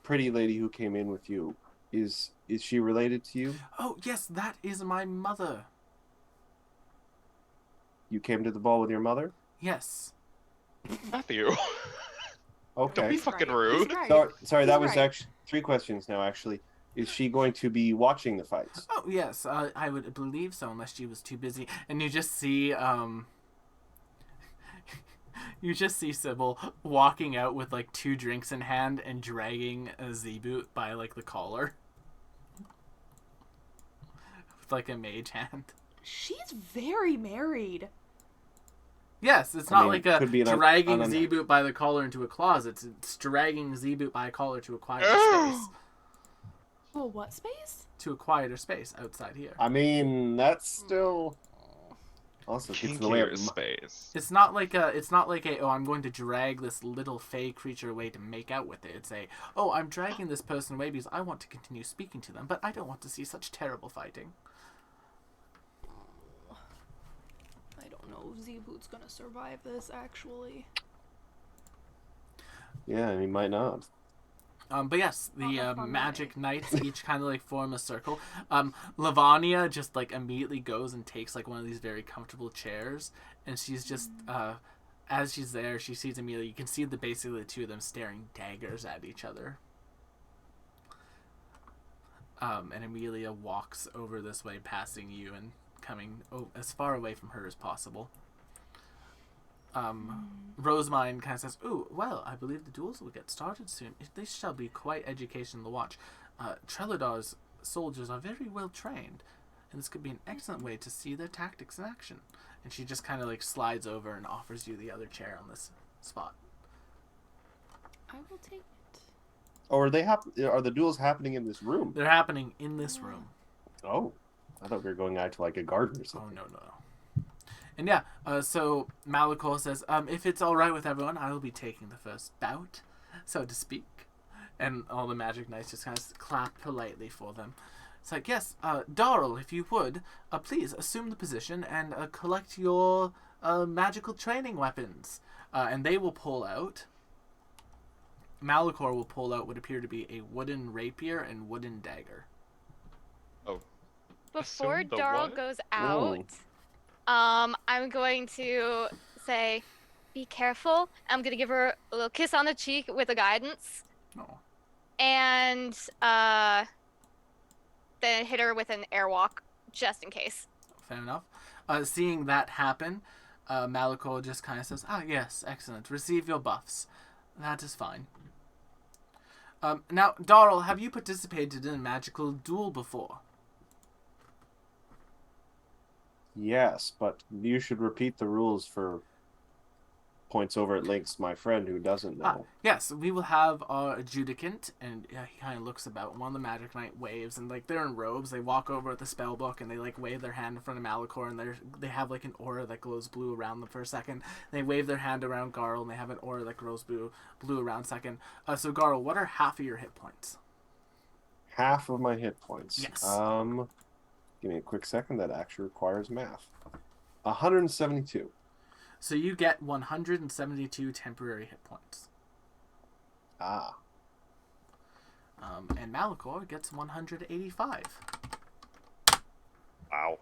pretty lady who came in with you, is she related to you? Oh, yes, that is my mother. You came to the ball with your mother? Yes. Matthew. Okay. Don't be fucking He's rude. right. Sorry, He's that was right. actually 3 questions now, actually. Is she going to be watching the fights? Oh, yes, I would believe so, unless she was too busy. And you just see, you just see Sybil walking out with, like, 2 drinks in hand and dragging a Z-boot by, like, the collar. With, like, a mage hand. She's very married. Yes, it's I not mean, like a could be dragging an Z-boot by the collar into a closet. It's dragging Z-boot by a collar to a quieter space. Oh, what space? To a quieter space outside here. I mean, that's still also gets in the way Kinkier of space. It's not like a oh, I'm going to drag this little fey creature away to make out with it. It's a oh, I'm dragging this person away because I want to continue speaking to them, but I don't want to see such terrible fighting. I don't know if Z-Boot's gonna survive this, actually. Yeah, and he might not. But yes, the Not a fun magic way. knights each kind of like form a circle. Lavania just like immediately goes and takes like one of these very comfortable chairs, and she's just as she's there, she sees Amelia. You can see basically the two of them staring daggers at each other. And Amelia walks over this way, passing you and coming as far away from her as possible. Rosemine kind of says, "Ooh, well, I believe the duels will get started soon. This shall be quite educational to watch. Treladar's soldiers are very well trained, and this could be an excellent way to see their tactics in action." And she just kind of like slides over and offers you the other chair on this spot. I will take it. Or are the duels happening in this room? They're happening in this room. Oh, I thought we were going out to like a garden or Oh, something. no. And yeah, so Malicor says, if it's all right with everyone, I will be taking the first bout, so to speak. And all the magic knights just kind of clap politely for them. It's like, yes, Darl, if you would, please assume the position and collect your magical training weapons. And they will pull out. Malicor will pull out what appear to be a wooden rapier and wooden dagger. Oh. Before Assume the Darl what? goes Oh. out, I'm going to say, be careful. I'm going to give her a little kiss on the cheek with a guidance. Oh. And then hit her with an airwalk, just in case. Fair enough. Seeing that happen, Malicor just kind of says, yes, excellent. Receive your buffs. That is fine. Now, Darl, have you participated in a magical duel before? Yes, but you should repeat the rules for points over at Lynx, my friend who doesn't know. Yes, we will have our adjudicant, and he kind of looks about, and one of the magic knight waves, and like they're in robes, they walk over at the spell book, and they like wave their hand in front of Malicor, and they have like an aura that glows blue around them for a second. They wave their hand around Garl, and they have an aura that glows blue around a second. So Garl, what are half of your hit points? Half of my hit points. Yes. Give me a quick second. That actually requires math. 172. So you get 172 temporary hit points. Ah. And Malicor gets 185. Wow.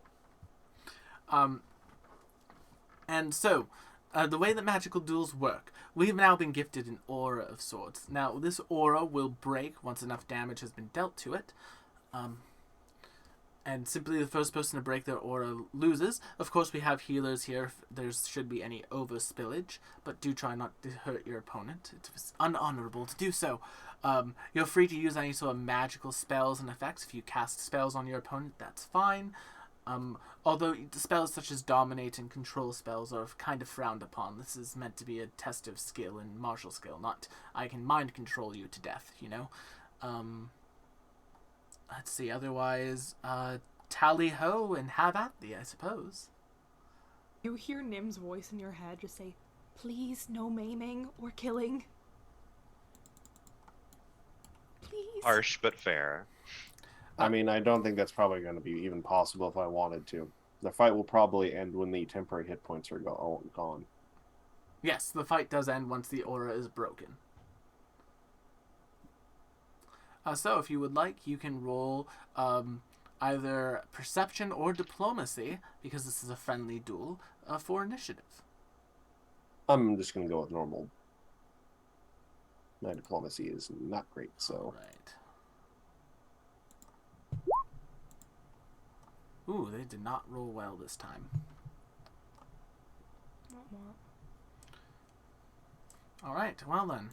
And so, the way that magical duels work, we've now been gifted an aura of sorts. Now, this aura will break once enough damage has been dealt to it. And simply the first person to break their aura loses. Of course, we have healers here if there should be any overspillage, but do try not to hurt your opponent. It's unhonorable to do so. You're free to use any sort of magical spells and effects. If you cast spells on your opponent, that's fine. Although spells such as dominate and control spells are kind of frowned upon. This is meant to be a test of skill and martial skill, not I can mind control you to death, you know? Let's see, otherwise, tally ho and have at thee, I suppose. You hear Nim's voice in your head just say, please, no maiming or killing. Please. Harsh but fair. I mean, I don't think that's probably going to be even possible if I wanted to. The fight will probably end when the temporary hit points are gone. Yes, the fight does end once the aura is broken. So, if you would like, you can roll either perception or diplomacy, because this is a friendly duel, for initiative. I'm just going to go with normal. My diplomacy is not great, so... Right. Ooh, they did not roll well this time. Alright, well then.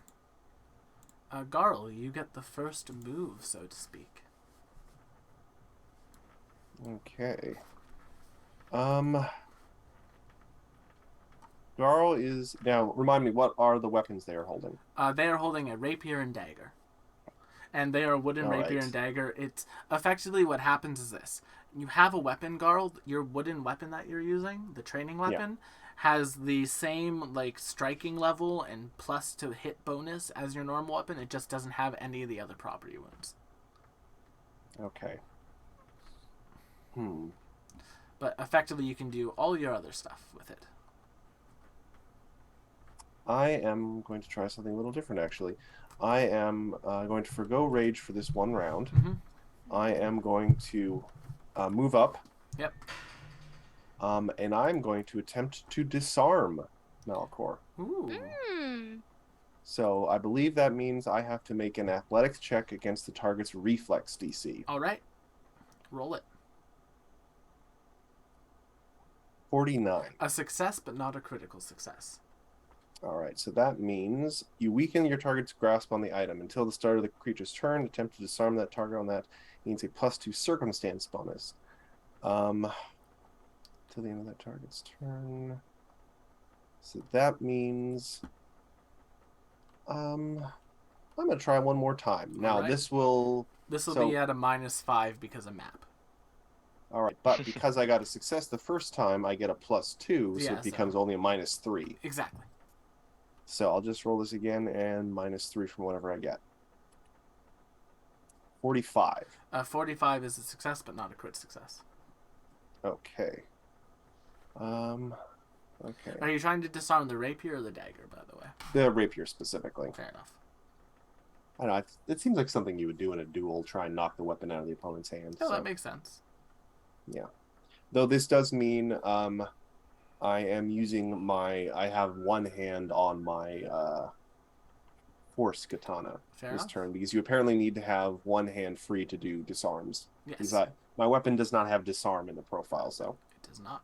Garl, you get the first move, so to speak. Okay. Garl is... Now, remind me, what are the weapons they are holding? They are holding a rapier and dagger. And they are wooden rapier and dagger. It's effectively what happens is this. You have a weapon, Garl. Your wooden weapon that you're using, the training weapon, has the same like striking level and plus to hit bonus as your normal weapon. It just doesn't have any of the other property wounds. Okay. But effectively you can do all your other stuff with it. I am going to try something a little different, actually. I am going to forgo rage for this one round. Mm-hmm. I am going to move up. Yep. And I'm going to attempt to disarm Malachor. Ooh. So I believe that means I have to make an athletics check against the target's reflex DC. All right. Roll it. 49. A success, but not a critical success. All right, so that means you weaken your target's grasp on the item. Until the start of the creature's turn, attempt to disarm that target on that means a +2 circumstance bonus. Till the end of that target's turn. So that means... I'm going to try one more time. Now, Alright. this will... This will So- be at a -5 because of map. All right, but because I got a success the first time, I get a +2, so Yeah, it becomes only a -3. Exactly. So I'll just roll this again and -3 from whatever I get. 45. 45 is a success, but not a crit success. Okay. Okay. Are you trying to disarm the rapier or the dagger, by the way? The rapier specifically. Fair enough. I don't know. It seems like something you would do in a duel, try and knock the weapon out of the opponent's hand. Oh, so. that makes sense. Yeah. Though this does mean I am using my... I have one hand on my force katana Fair this enough. turn, because you apparently need to have one hand free to do disarms. Yes. Because my weapon does not have disarm in the profile, so... It does not.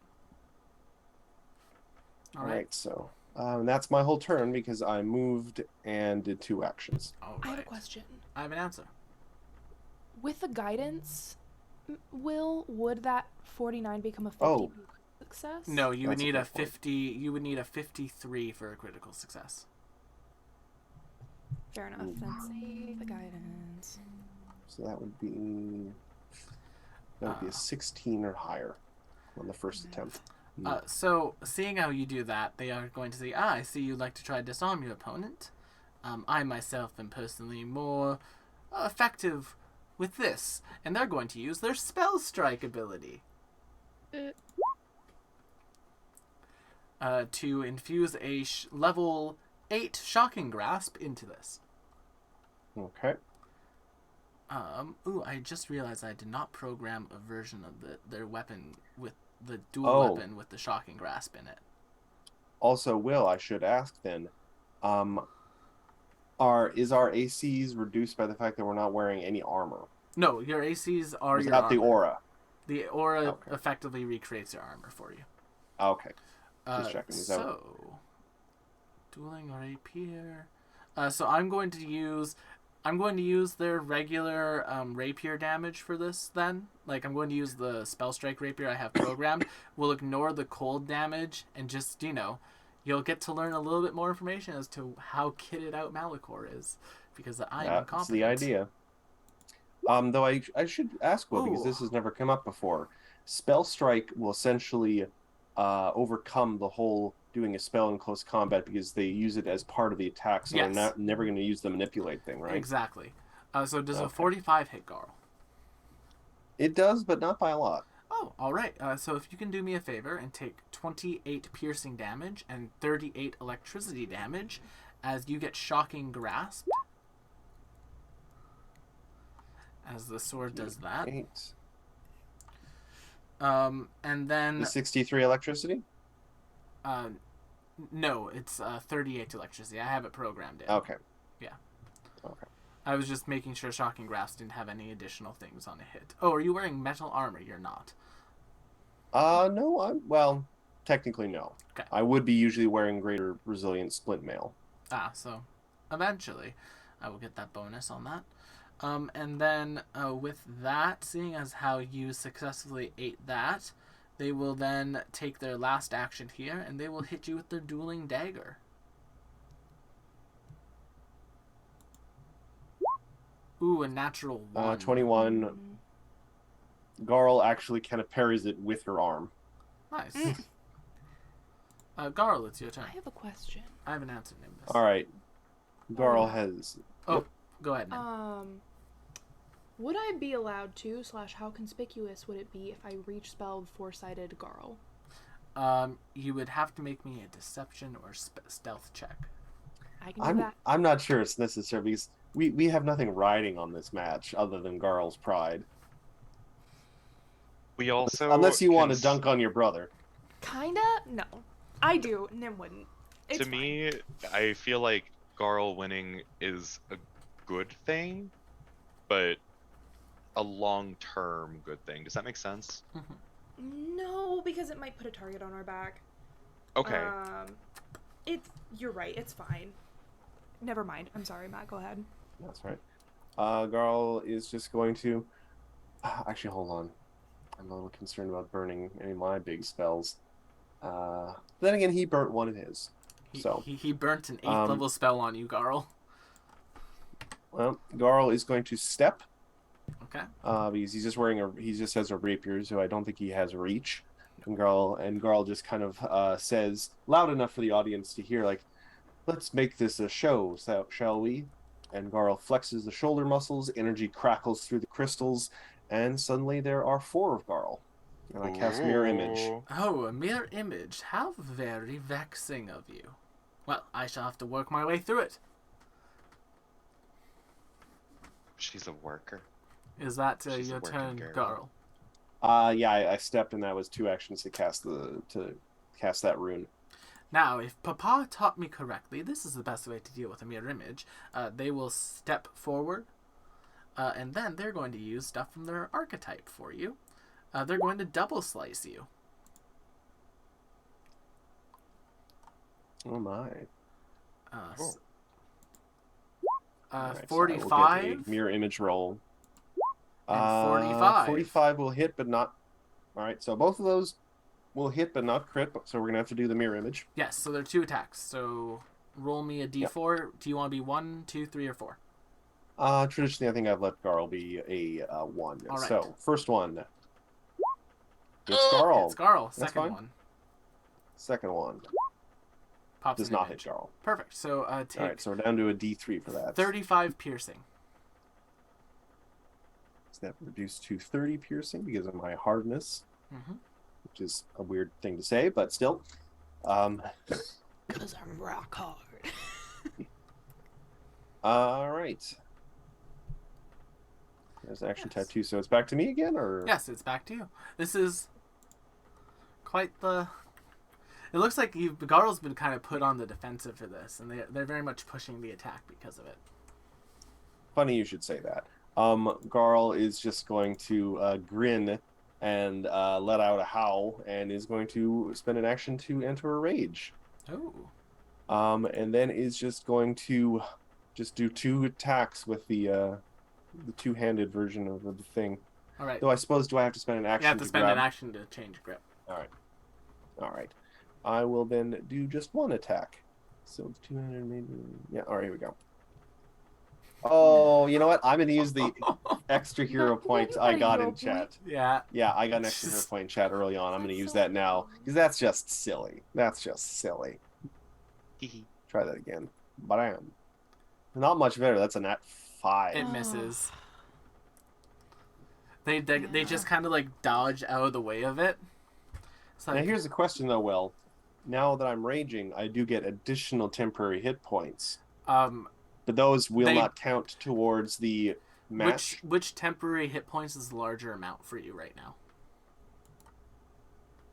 All right, so that's my whole turn because I moved and did 2 actions. All I have a right. question. I have an answer. With the guidance, would that 49 become a 50 Oh. success? No, you would That's a need a good point. 50. You would need a 53 for a critical success. Fair enough. Let's see the guidance. So that would be a 16 or higher on the first attempt. So, seeing how you do that, they are going to say, I see you'd like to try to disarm your opponent. I myself am personally more effective with this. And they're going to use their Spell Strike ability. To infuse a level 8 Shocking Grasp into this. Okay. Ooh, I just realized I did not program a version of their weapon with the dual weapon with the Shocking Grasp in it. Also, Will, I should ask then, is our ACs reduced by the fact that we're not wearing any armor? No, your ACs are Is your that the armor. aura? The aura Okay. effectively recreates your armor for you. Okay. Just checking. Is that So, dueling rapier. So I'm going to use their regular rapier damage for this. Then, like, I'm going to use the spell strike rapier I have programmed. We'll ignore the cold damage and just you'll get to learn a little bit more information as to how kitted out Malachor is, because I am That's incompetent. the idea. Though I should ask Will, because Ooh. this has never come up before. Spell strike will essentially overcome the whole doing a spell in close combat because they use it as part of the attack, so Yes. they're never going to use the manipulate thing, right? Exactly. So does a Okay. 45 hit Garl? It does, but not by a lot. Oh, all right. So if you can do me a favor and take 28 piercing damage and 38 electricity damage as you get shocking grasp. As the sword does that. 8. And then The 63 electricity? no, it's 38 electricity. I have it programmed in. Okay. Yeah. Okay. I was just making sure shocking grasp didn't have any additional things on a hit. Oh, are you wearing metal armor? You're not. No, well, technically no. Okay. I would be usually wearing greater resilient splint mail. So eventually I will get that bonus on that. And then with that, seeing as how you successfully ate that, they will then take their last action here and they will hit you with their dueling dagger. Ooh, a natural 1. 21. Garl actually kind of parries it with her arm. Nice. Garl, it's your turn. I have a question. I haven't answered Nimbus. All right. Garl yeah. has. Oh, go ahead, Nim. Would I be allowed to / how conspicuous would it be if I reach spelled four-sided Garl? You would have to make me a deception or stealth check. I can do that. I'm not sure it's necessary because we have nothing riding on this match other than Garl's pride. We also Unless you want to cons- dunk on your brother. Kinda? No. I do. Nim wouldn't. It's to fine. me, I feel like Garl winning is a good thing, but a long-term good thing. Does that make sense? No, because it might put a target on our back. Okay. You're right. It's fine. Never mind. I'm sorry, Matt. Go ahead. That's right. Garl is just going to. Actually, hold on. I'm a little concerned about burning any of my big spells. Then again, he burnt one of his. So, He burnt an 8th level spell on you, Garl. well, Garl is going to step. Okay. Because he just has a rapier, so I don't think he has reach. And Garl just kind of says loud enough for the audience to hear, like, "Let's make this a show, shall we?" And Garl flexes the shoulder muscles, energy crackles through the crystals, and suddenly there are 4 of Garl. And I cast Mirror Image. Ooh. Oh, a mirror image. How very vexing of you. Well, I shall have to work my way through it. She's a worker. Is that She's a your working turn, girl. Garl? Yeah, I stepped, and that was 2 actions to cast that rune. Now, if Papa taught me correctly, this is the best way to deal with a mirror image. They will step forward, and then they're going to use stuff from their archetype for you. They're going to double slice you. Oh my! Oh. All right, so I will get 45. a mirror image roll. And 45. 45 will hit, but not. All right, so both of those will hit, but not crit. So we're gonna have to do the mirror image. Yes, so they're 2 attacks. So roll me a d4. Do you want to be 1, 2, 3, or 4? Traditionally, I think I've let Garl be a 1. All right. So first one. It's Garl. It's Garl. That's Second fine. one. Second one Pops does an not hit image. Garl. Perfect. So take All right, so we're down to a D3 for that. 35 piercing. So that reduced to 30 piercing because of my hardness, Mm-hmm. which is a weird thing to say, but still. Because I'm rock hard. All right. There's action Yes. tattoo. So it's back to me again, or Yes, it's back to you. This is quite the... It looks like Garl's been kind of put on the defensive for this, and they're very much pushing the attack because of it. Funny you should say that. Garl is just going to grin and let out a howl, and is going to spend an action to enter a rage. Oh. And then is just going to just do 2 attacks with the two-handed version of the thing. All right. Though I suppose, do I have to spend an action? You have to spend grab? an action to change grip. All right. I will then do just 1 attack. So 200 maybe. Yeah. All right. Here we go. Oh, you know what? I'm gonna use the extra hero point I got in chat. Yeah. Yeah, I got an extra hero point in chat early on. I'm gonna use that now because that's just silly. That's just silly. Try that again. Bam. Not much better. That's a nat 5. It misses. They just kind of like dodge out of the way of it. So Now here's the question though, Will. Now that I'm raging, I do get additional temporary hit points. But those will not count towards the match. Which temporary hit points is the larger amount for you right now?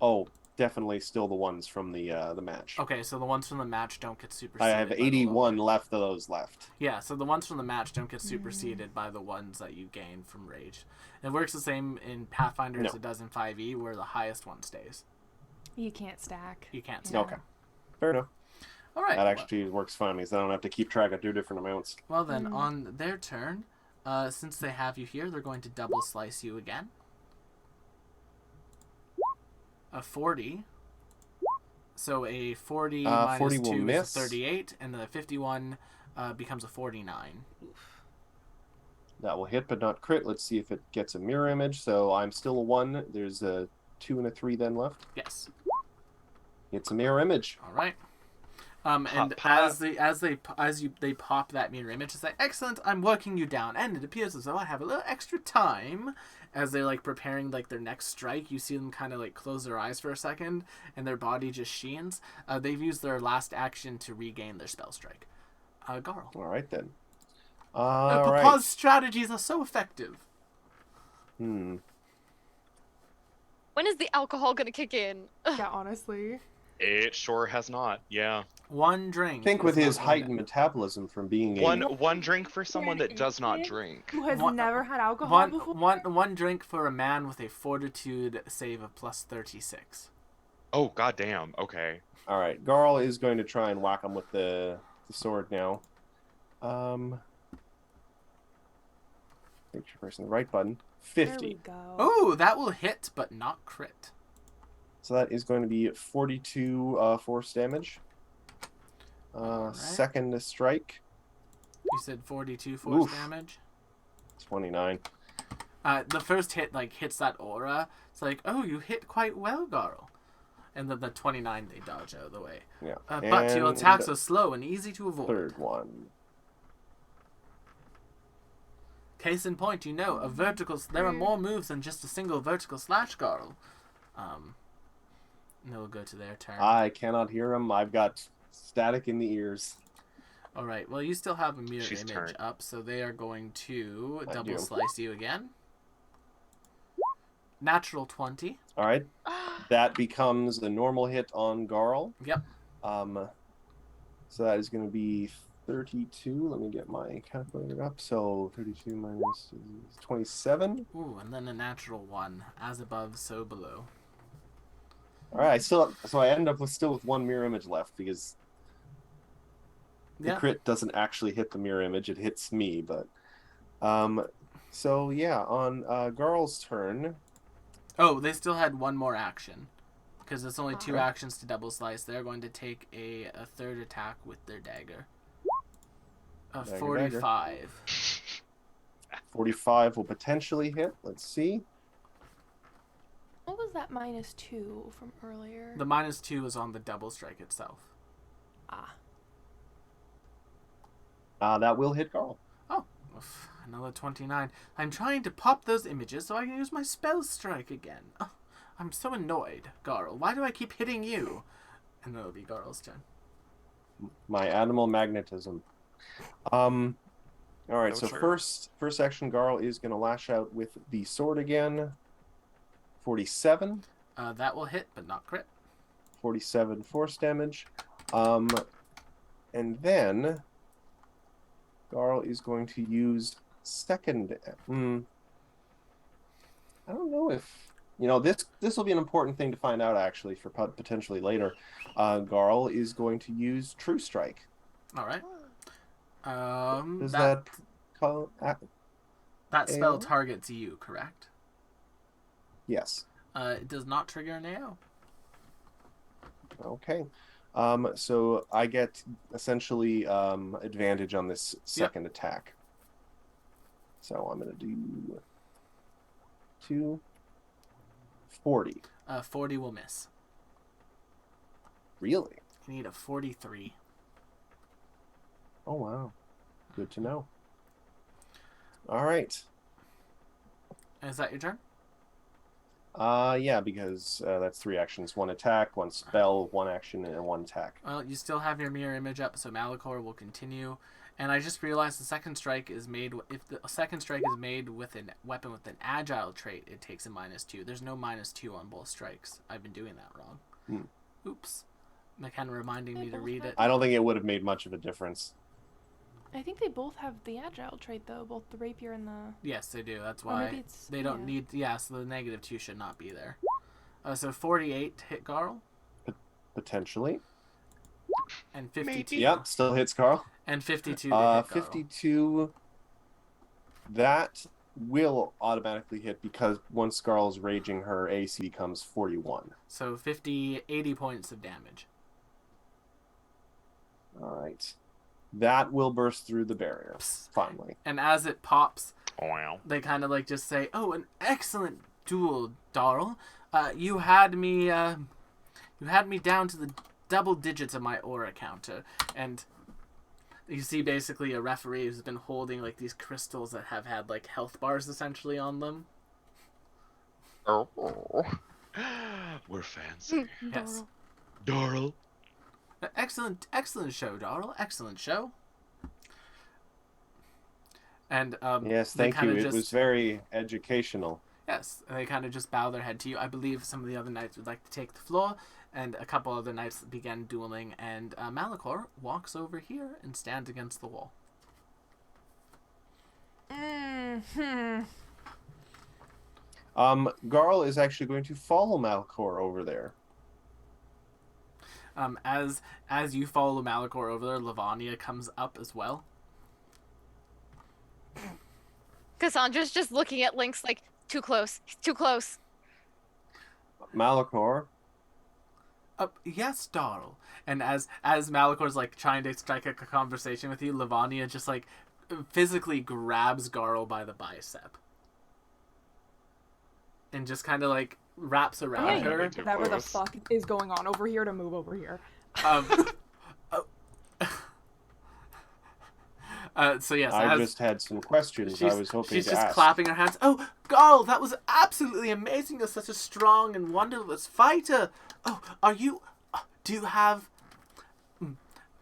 Oh, definitely still the ones from the match. Okay, so the ones from the match don't get superseded. I have 81 left of those left. Yeah, so the ones from the match don't get superseded by the ones that you gain from rage. It works the same in Pathfinder as it does in 5e, where the highest one stays. You can't stack. You can't Yeah. stack. Okay, fair enough. All right. That actually works fine because I don't have to keep track of 2 different amounts. Well then, on their turn, since they have you here, they're going to double slice you again. A 40. So a 40 minus 40 will 2 miss. is a 38, and the 51 becomes a 49. That will hit but not crit. Let's see if it gets a mirror image. So I'm still a 1. There's a 2 and a 3 then left. Yes. It's a mirror image. All right. And as they pop that mirror image, it's like, excellent, I'm working you down, and it appears as though I have a little extra time. As they're like preparing like their next strike, you see them kind of like close their eyes for a second, and their body just sheens. They've used their last action to regain their spell strike. Garl. All right then. Papa's strategies are so effective. Hmm. When is the alcohol gonna kick in? Yeah, honestly. It sure has not. Yeah. 1 drink. I think with is his not going heightened metabolism from being One drink for someone that does not drink. Who has One- never had alcohol before? one drink for a man with a fortitude save of plus 36. Oh goddamn. Okay. All right, Garl is going to try and whack him with the sword now. Make sure pressing the right button. There 50. we go. Oh, that will hit, but not crit. So that is going to be 42 force damage. Alright. Second strike, You said 42 force Oof. damage. 29. The first hit like hits that aura. It's like, oh, you hit quite well, Garl. And then the 29 they dodge out of the way. Yeah. But your And attacks are slow and easy to avoid. Third one. Case in point, there are more moves than just a single vertical slash, Garl. And they'll go to their turn. I cannot hear him. I've got static in the ears. All right. Well, you still have a mirror She's image turned. up, so they are going to I double do. slice you again. Natural 20. All right. That becomes a normal hit on Garl. Yep. So that is going to be 32. Let me get my calculator up. So 32 minus 27. Ooh, and then a natural 1. As above, so below. All right. So I end up still with 1 mirror image left because the Yeah. crit doesn't actually hit the mirror image. It hits me. But so yeah, on Garl's turn. Oh, they still had 1 more action. Because it's only 2 Okay. actions to double slice. They're going to take a third attack with their dagger. A Dagger, 45. 45 will potentially hit. Let's see. What was that -2 from earlier? The -2 is on the double strike itself. That will hit Garl. Oof, another 29. I'm trying to pop those images so I can use my spell strike again. Oh, I'm so annoyed, Garl. Why do I keep hitting you? And then it'll be Garl's turn. My animal magnetism. All right. Oh, So sure. first action, Garl is going to lash out with the sword again. 47. That will hit, but not crit. 47 force damage. And then Garl is going to use second. I don't know if You know, this will be an important thing to find out actually for potentially later. Garl is going to use True Strike. All right. Does That that call? that spell AO? targets you, correct? Yes. It does not trigger an AO. Okay. So I get essentially advantage on this second attack. So I'm gonna do 240. 40 will miss. Really? You need a 43. Oh wow. Good to know. All right. Is that your turn? Yeah, because that's 3 actions: 1 attack, 1 spell, 1 action, and 1 attack. Well, you still have your mirror image up, so Malachor will continue. And I just realized the second strike is made. If the second strike is made with a weapon with an agile trait, it takes a -2. There's no -2 on both strikes. I've been doing that wrong. Oops. McKenna reminding me to read it. I don't think it would have made much of a difference. I think they both have the agile trait though, both the rapier and the. Yes, they do. That's Or maybe why it's they don't need. Yeah, so the -2 should not be there. So 48 to hit Garl Potentially. and 52. Yep, still hits Carl. And 52 to hit Garl. 52. That will automatically hit because once Scarl's raging, her AC becomes 41. So 80 points of damage. All right. That will burst through the barrier, Psst. finally. And as it pops, Wow. they kind of like just say, "Oh, an excellent duel, Darl. You had me down to the double digits of my aura counter." And you see basically a referee who's been holding like these crystals that have had like health bars essentially on them. Oh. We're fancy. Yes. Darl. Excellent show, Darl. Excellent show. And Yes, they thank you. kinda It just- was very educational. Yes, they kind of just bow their head to you. I believe some of the other knights would like to take the floor, and a couple other knights begin dueling, and Malachor walks over here and stands against the wall. Hmm. Garl is actually going to follow Malcor over there. As you follow Malachor over there, Lavania comes up as well. Cassandra's just looking at Lynx like, too close. He's too close. Malachor, Yes, Darl. And as Malachor's like trying to strike a conversation with you, Lavania just like physically grabs Garl by the bicep. And just kind of like wraps around Yeah, her. Too whatever the close. fuck is going on over here to move over here. So yes, I just had some questions I was hoping she's to just ask. clapping her hands. Oh, Garl, that was absolutely amazing. You're such a strong and wonderless fighter. Oh, do you have...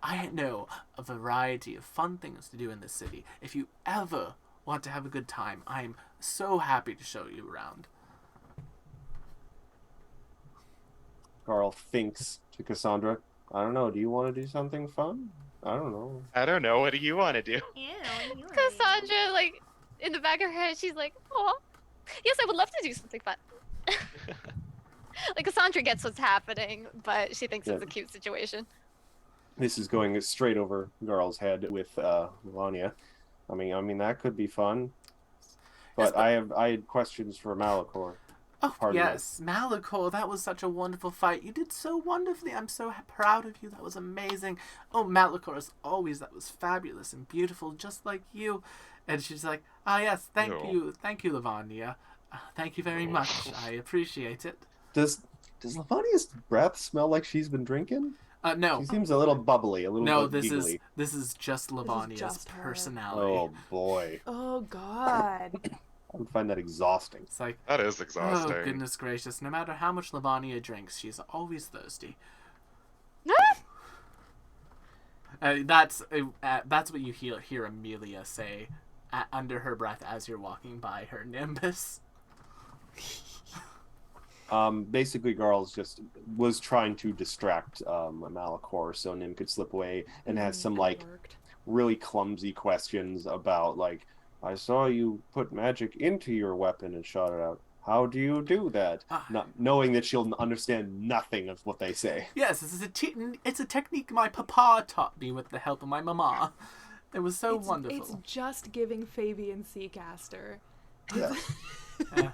I know a variety of fun things to do in this city. If you ever want to have a good time, I'm so happy to show you around. Garl thinks to Cassandra, I don't know, do you want to do something fun? I don't know. I don't know. What do you want to do? Cassandra, like, in the back of her head, she's like, oh, yes, I would love to do something fun. Like, Cassandra gets what's happening, but she thinks it's a cute situation. This is going straight over Garl's head with Melania. I mean that could be fun. But Yes, I had questions for Malachor. Oh, Pardon me. yes, Malachor, that was such a wonderful fight. You did so wonderfully. I'm so proud of you. That was amazing. Oh, Malachor, as always, that was fabulous and beautiful, just like you. And she's like, ah, yes, thank you, Lavania. Thank you very much. I appreciate it. Does Lavania's breath smell like she's been drinking? No. She seems a little bubbly, a little No, bit this giggly. is just Lavania's just her. personality. Oh boy, Oh God. I would find that exhausting. It's like, That is exhausting. oh, goodness gracious. No matter how much Lavania drinks, she's always thirsty. That's what you hear Amelia say under her breath as you're walking by her Nimbus. Basically, Garl's just was trying to distract Malachor so Nim could slip away, and has some It like worked. really clumsy questions about like, I saw you put magic into your weapon and shot it out. How do you do that? Ah. Not knowing that she'll understand nothing of what they say. Yes, this is it's a technique my papa taught me with the help of my mama. It was so wonderful. It's just giving Fabian Seacaster. Yeah. Yeah.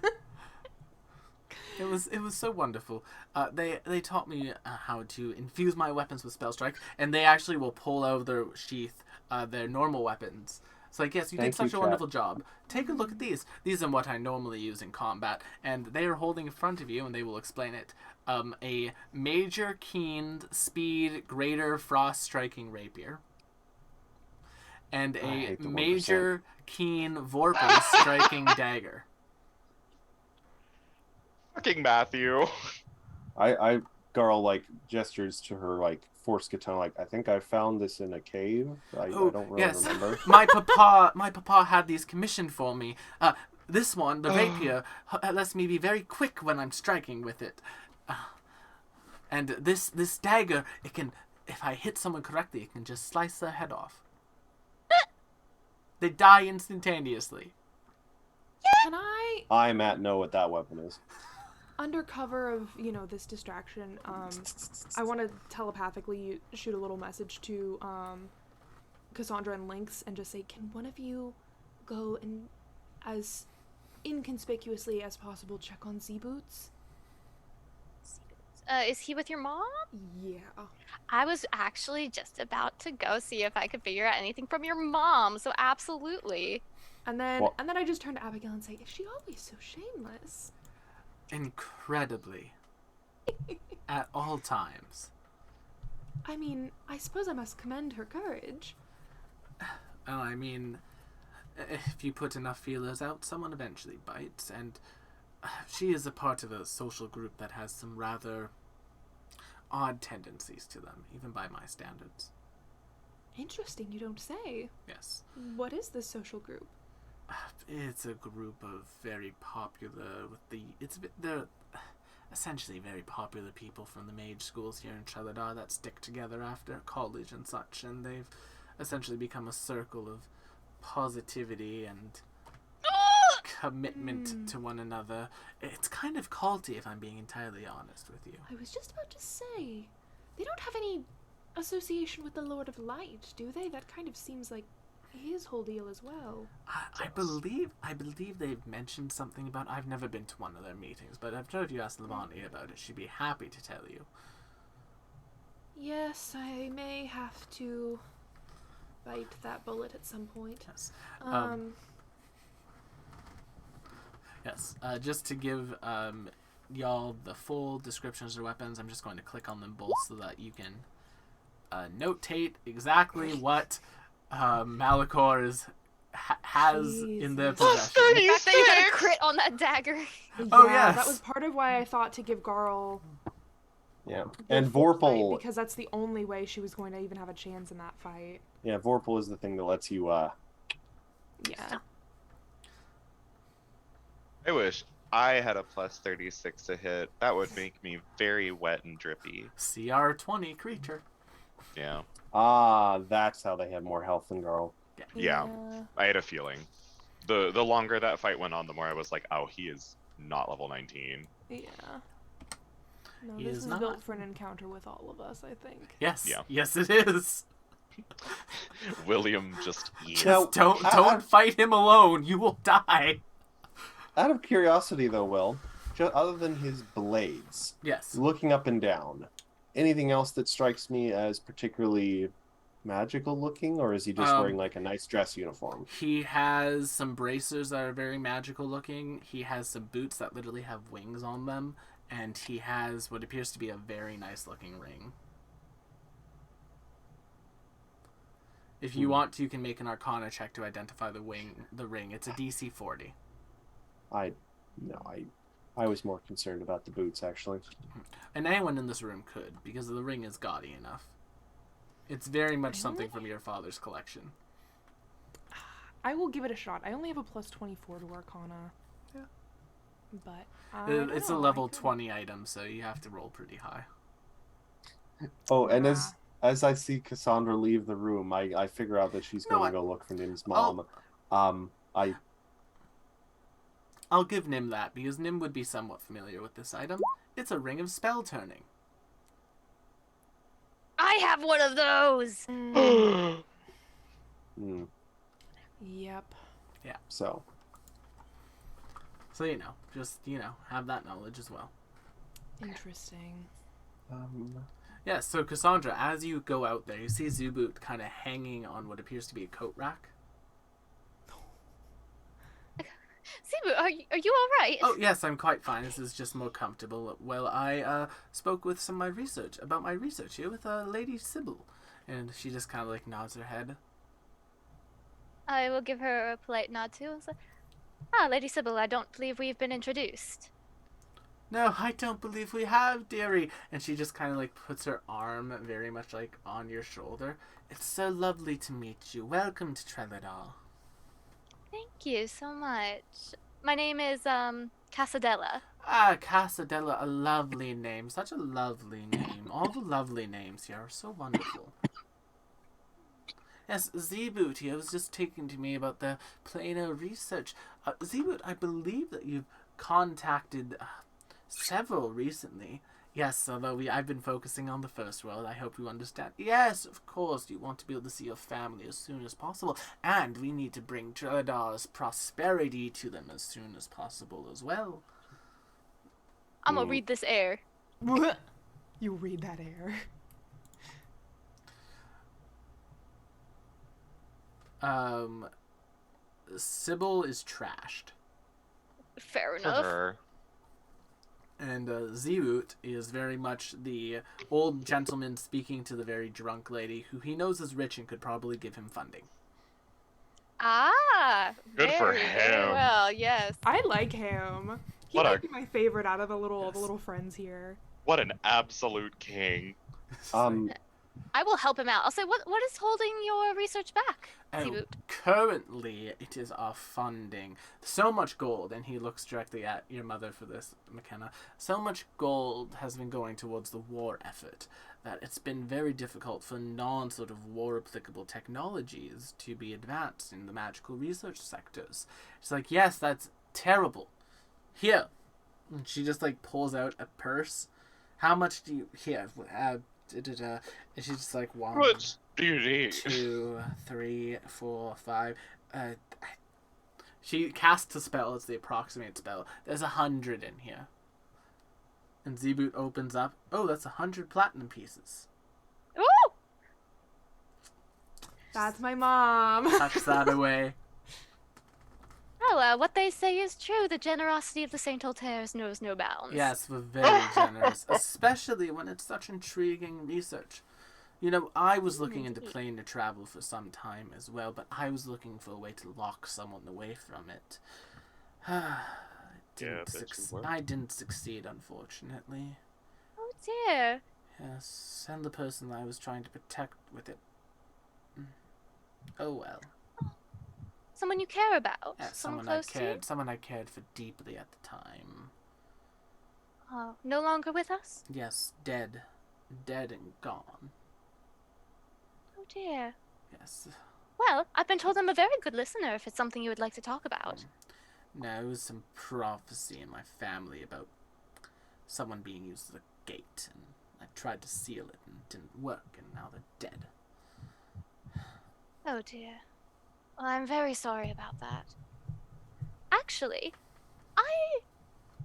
It was so wonderful. They taught me how to infuse my weapons with spell strike, and they actually will pull out of their sheath their normal weapons. It's like, yes, you did Thank such you, a chat. wonderful job. Take a look at these. These are what I normally use in combat, and they are holding in front of you, and they will explain it. A major keened speed greater frost striking rapier, and I a hate the 1%. major keen vorpal striking dagger. Fucking Matthew. I girl like gestures to her like force katana like I think I found this in a cave. I don't really yes. remember. My papa had these commissioned for me. This one, the rapier, lets me be very quick when I'm striking with it. And this dagger, it can, if I hit someone correctly, it can just slice their head off. They die instantaneously. Can I, I, Matt, know what that weapon is. under cover of, this distraction, I want to telepathically shoot a little message to Cassandra and Lynx and just say, can one of you go and, as inconspicuously as possible, check on Z-Boots? Is he with your mom? Yeah. I was actually just about to go see if I could figure out anything from your mom, so absolutely. And then Well- I just turn to Abigail and say, is she always so shameless? Incredibly. At all times. I mean, I suppose I must commend her courage. Oh, I mean, if you put enough feelers out, someone eventually bites, and she is a part of a social group that has some rather odd tendencies to them, even by my standards. Interesting, you don't say. Yes. What is this social group? It's a group of very popular they're essentially very popular people from the mage schools here in Cheladar that stick together after college and such, and they've essentially become a circle of positivity and commitment to one another. It's kind of culty, if I'm being entirely honest with you. I was just about to say, they don't have any association with the Lord of Light, do they? That kind of seems like his whole deal as well. I believe they've mentioned something about. I've never been to one of their meetings, but I'm sure if you asked Lavani about it, she'd be happy to tell you. Yes, I may have to bite that bullet at some point. Yes. Yes. Just to give y'all the full descriptions of their weapons, I'm just going to click on them both so that you can notate exactly what Malachor has in their Jesus. possession. The fact that you got a crit on that dagger. Oh, Yeah, yes. that was part of why I thought to give Garl Yeah. the And full fight, Vorpal, because that's the only way she was going to even have a chance in that fight. yeah, Vorpal is the thing that lets you Yeah. I wish I had a plus 36 to hit. That would make me very wet and drippy. CR20 creature. Yeah. that's how they have more health than Garl. Yeah. I had a feeling. The longer that fight went on, the more I was like, oh, he is not level 19. Yeah. No, He this is is not. built for an encounter with all of us, I think. Yes. Yeah. Yes, it is. William just Just Now, don't fight him alone. You will die. Out of curiosity, though, Will, other than his blades, Yes. looking up and down, anything else that strikes me as particularly magical looking, or is he just wearing like a nice dress uniform? He has some bracers that are very magical looking. He has some boots that literally have wings on them, and he has what appears to be a very nice looking ring. If you want to, you can make an Arcana check to identify the ring. It's a DC 40. I was more concerned about the boots, actually. And anyone in this room could, because the ring is gaudy enough. It's very much something from your father's collection. I will give it a shot. I only have a plus 24 to Arcana. Yeah. But It's a level 20 item, so you have to roll pretty high. Oh, and as I see Cassandra leave the room, I figure out that she's No, going to go look for Nim's mom. I'll give Nim that, because Nim would be somewhat familiar with this item. It's a ring of spell turning. I have one of those. Hmm. Yep. So, So, just, have that knowledge as well. Interesting. Yeah, so Cassandra, as you go out there, you see Zuboot kind of hanging on what appears to be a coat rack. Sibu, are you all right? Oh, yes, I'm quite fine. This is just more comfortable. Well, I spoke with some of my research, about my research here with Lady Sybil. And she just kind of, nods her head. I will give her a polite nod too. And say, Lady Sybil, I don't believe we've been introduced. No, I don't believe we have, dearie. And she just kind of, puts her arm very much, on your shoulder. It's so lovely to meet you. Welcome to Treladar. Thank you so much. My name is, Casadella. Ah, Casadella, a lovely name. Such a lovely name. All the lovely names here are so wonderful. Yes, Zeboot here was just talking to me about the Plano research. Zeboot, I believe that you've contacted several recently. Yes, although I've been focusing on the first world, I hope you understand. Yes, of course, you want to be able to see your family as soon as possible, and we need to bring Treladar's prosperity to them as soon as possible as well. I'm gonna read this air. You read that air. Sybil is trashed. Fair For enough. her. And Zerut is very much the old gentleman speaking to the very drunk lady who he knows is rich and could probably give him funding. Good for very him. well, yes. I like him. He What might a- be my favorite out of the Yes. little friends here. What an absolute king. I will help him out. I'll say, what is holding your research back, Zeboot? Currently, it is our funding. So much gold, and he looks directly at your mother for this, McKenna. So much gold has been going towards the war effort that it's been very difficult for non-sort of war-applicable technologies to be advanced in the magical research sectors. It's like, yes, that's terrible. Here. And she just, pulls out a purse. How much do you... Here, and she's just like, one, What do you need? 2, 3, 4, 5. She casts a spell. It's the approximate spell. There's 100 in here. And Zeboot opens up. Oh, that's 100 platinum pieces. Ooh! That's my mom. Tucks that away. Well, what they say is true. The generosity of the Saint Altaires knows no bounds. Yes, we're very generous, especially when it's such intriguing research. I was looking into plane to travel for some time as well, but I was looking for a way to lock someone away from it. I didn't succeed, unfortunately. Oh dear. Yes, and the person that I was trying to protect with it. Oh well. Someone you care about. Yeah, someone close to you. Someone I cared for deeply at the time. Oh, no longer with us? Yes, dead and gone. Oh dear. Yes. Well, I've been told I'm a very good listener if it's something you would like to talk about. No, it was some prophecy in my family about someone being used as a gate, and I tried to seal it and it didn't work, and now they're dead. Oh dear. Well, I'm very sorry about that. Actually, I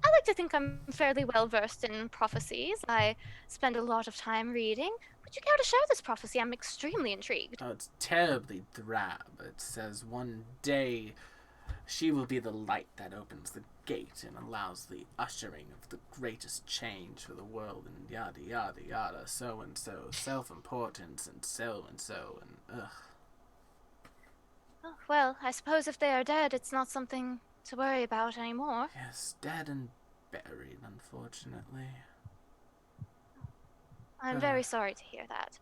like to think I'm fairly well versed in prophecies. I spend a lot of time reading. Would you care to share this prophecy? I'm extremely intrigued. Oh, it's terribly drab. It says one day she will be the light that opens the gate and allows the ushering of the greatest change for the world, and yada yada yada, so and so, self-importance and so and so, and ugh. Oh, well, I suppose if they are dead, it's not something to worry about anymore. Yes, dead and buried, unfortunately. I'm very sorry to hear that.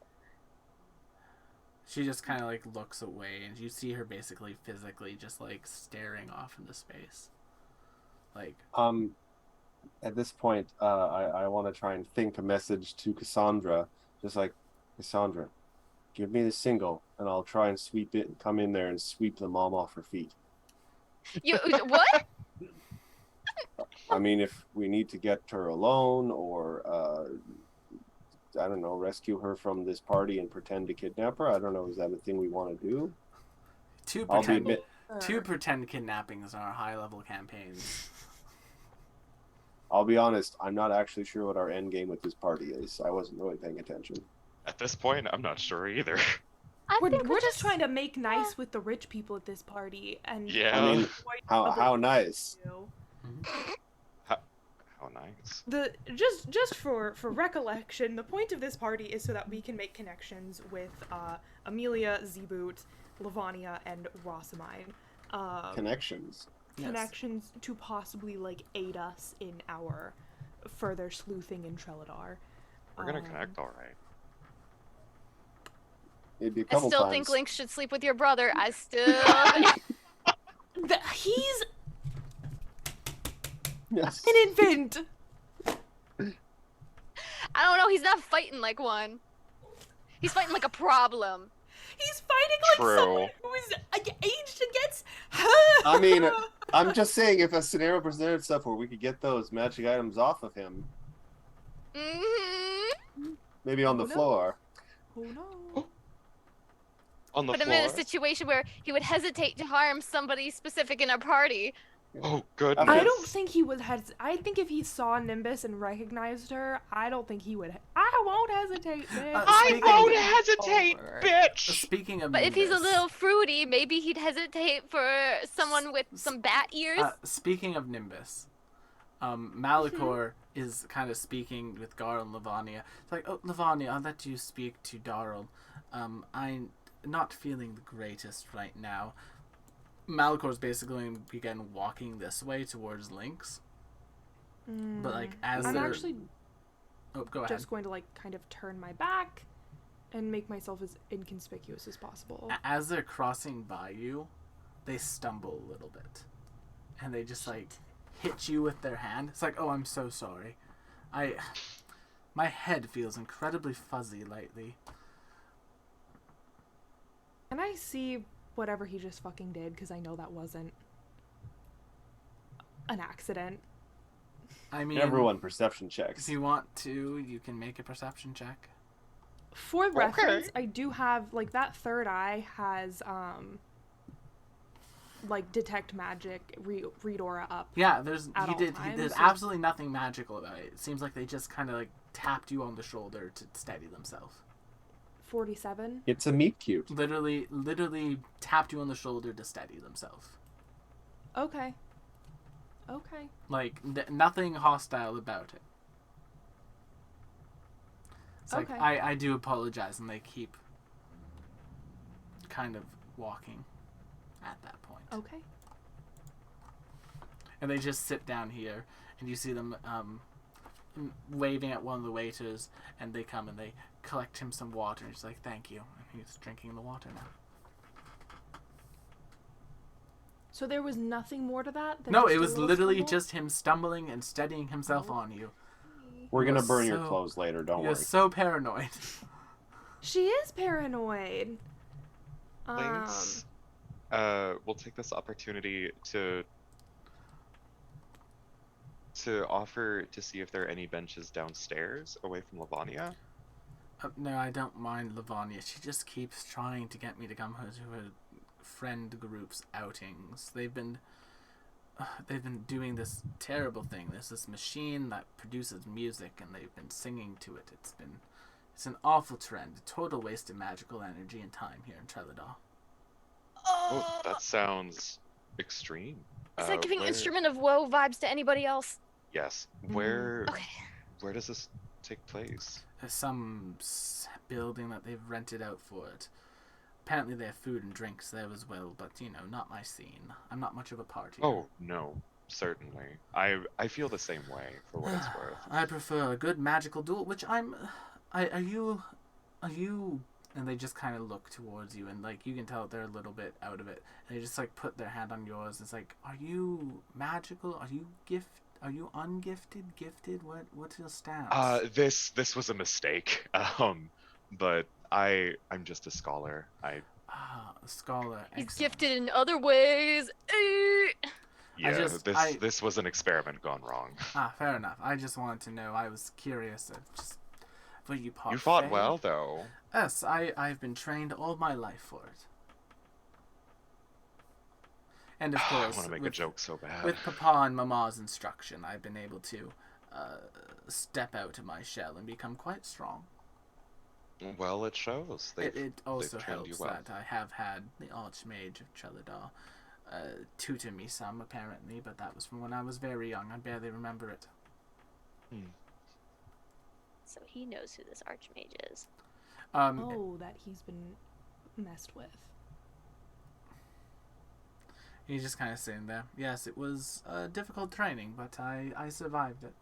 She just kind of looks away, and you see her basically physically just staring off into space. At this point, I want to try and think a message to Cassandra, just like, Cassandra, give me the single, and I'll try and sweep it and come in there and sweep the mom off her feet. You what? I mean, if we need to get her alone or, I don't know, rescue her from this party and pretend to kidnap her, I don't know, is that a thing we want to do? Two I'll be pretend, admit, two pretend kidnappings are high-level campaigns. I'll be honest, I'm not actually sure what our end game with this party is. I wasn't really paying attention. At this point, I'm not sure either. I We're, think we're just trying to make nice with the rich people at this party and Yeah. I mean, avoid how other nice. people. How nice. Just for recollection, the point of this party is so that we can make connections with Amelia, Zeboot, Lavania, and Rosamine. Connections. Yes. Connections to possibly like aid us in our further sleuthing in Treladar. We're gonna connect, all right. It'd be a I couple still times. think Link should sleep with your brother. I still. He's Yes. an infant. I don't know. He's not fighting like one. He's fighting like a problem. He's fighting like True. someone who is aged against her. I mean, I'm just saying, if a scenario presented itself where we could get those magic items off of him, Mm-hmm. maybe on the Oh, no. floor. Oh no. On the Put him floor. in a situation where he would hesitate to harm somebody specific in our party. Oh, goodness. I don't think he would I think if he saw Nimbus and recognized her, I don't think he would. I won't hesitate, bitch. I I Speaking- won't hesitate, Over. bitch! Speaking of But if he's a Nimbus, little fruity, maybe he'd hesitate for someone with some bat ears. speaking of Nimbus, Malachor is kind of speaking with Garl and Lavania. It's like, oh, Lavania, I'll let you speak to Darl. I'm not feeling the greatest right now. Malachor's basically going to begin walking this way towards Lynx. But, like, as I'm they're... actually Oh, go ahead. just going to like kind of turn my back and make myself as inconspicuous as possible. As they're crossing by you, they stumble a little bit. And they just, like, hit you with their hand. It's like, oh, I'm so sorry. My head feels incredibly fuzzy lately. Can I see whatever he just fucking did? Because I know that wasn't an accident. I mean, Everyone, perception checks. if you want to, you can make a perception check. For reference, I do have like that third eye has like detect magic, read aura up. Yeah, At there's all there's times. absolutely nothing magical about it. It seems like they just kind of like tapped you on the shoulder to steady themselves. 47. It's a meet cute. Literally tapped you on the shoulder to steady themselves. Okay. Okay. Like nothing hostile about it. It's like Okay. I do apologize, and they keep kind of walking at that point. Okay. And they just sit down here, and you see them waving at one of the waiters, and they come and they collect him some water. And he's like, "Thank you," and he's drinking the water now. So there was nothing more to that? than No, just it a was little literally stumble? just him stumbling and steadying himself on you. We're gonna You're burn your so- clothes later. Don't You're worry. so paranoid. She is paranoid. Lynx, we'll take this opportunity to offer to see if there are any benches downstairs away from Lavania. No, I don't mind Lavania. She just keeps trying to get me to come to her friend group's outings. They've been doing this terrible thing. There's this machine that produces music, and they've been singing to it. It's an awful trend. A total waste of magical energy and time here in Treladar. Oh, that sounds extreme. Is that giving where- Instrument of Woe vibes to anybody else? Yes. Mhm. Where does this take place? There's some building that they've rented out for it. Apparently they have food and drinks there as well, but not my scene. I'm not much of a partier. Oh no, certainly. I feel the same way for what it's worth. I prefer a good magical duel, which are you, and they just kind of look towards you, and like you can tell they're a little bit out of it. And they just like put their hand on yours. It's like, are you magical? Are you Are you ungifted? Gifted? What's your stance? This was a mistake. But I'm just a scholar. Scholar. He's excellent. gifted in other ways. Yeah, just- this I- this was an experiment gone wrong. Ah, fair enough. I just wanted to know. I was curious. Just were you part You fought Fae? well, though. Yes, I've been trained all my life for it. And of I course, want to make a with, joke so bad. with Papa and Mama's instruction, I've been able to step out of my shell and become quite strong. Well, it shows. It also trained you helps well. that I have had the Archmage of Treladar tutor me some, apparently, but that was from when I was very young. I barely remember it. So he knows who this Archmage is. Oh, that he's been messed with. He's just kind of sitting there. Yes, it was difficult training, but I survived it.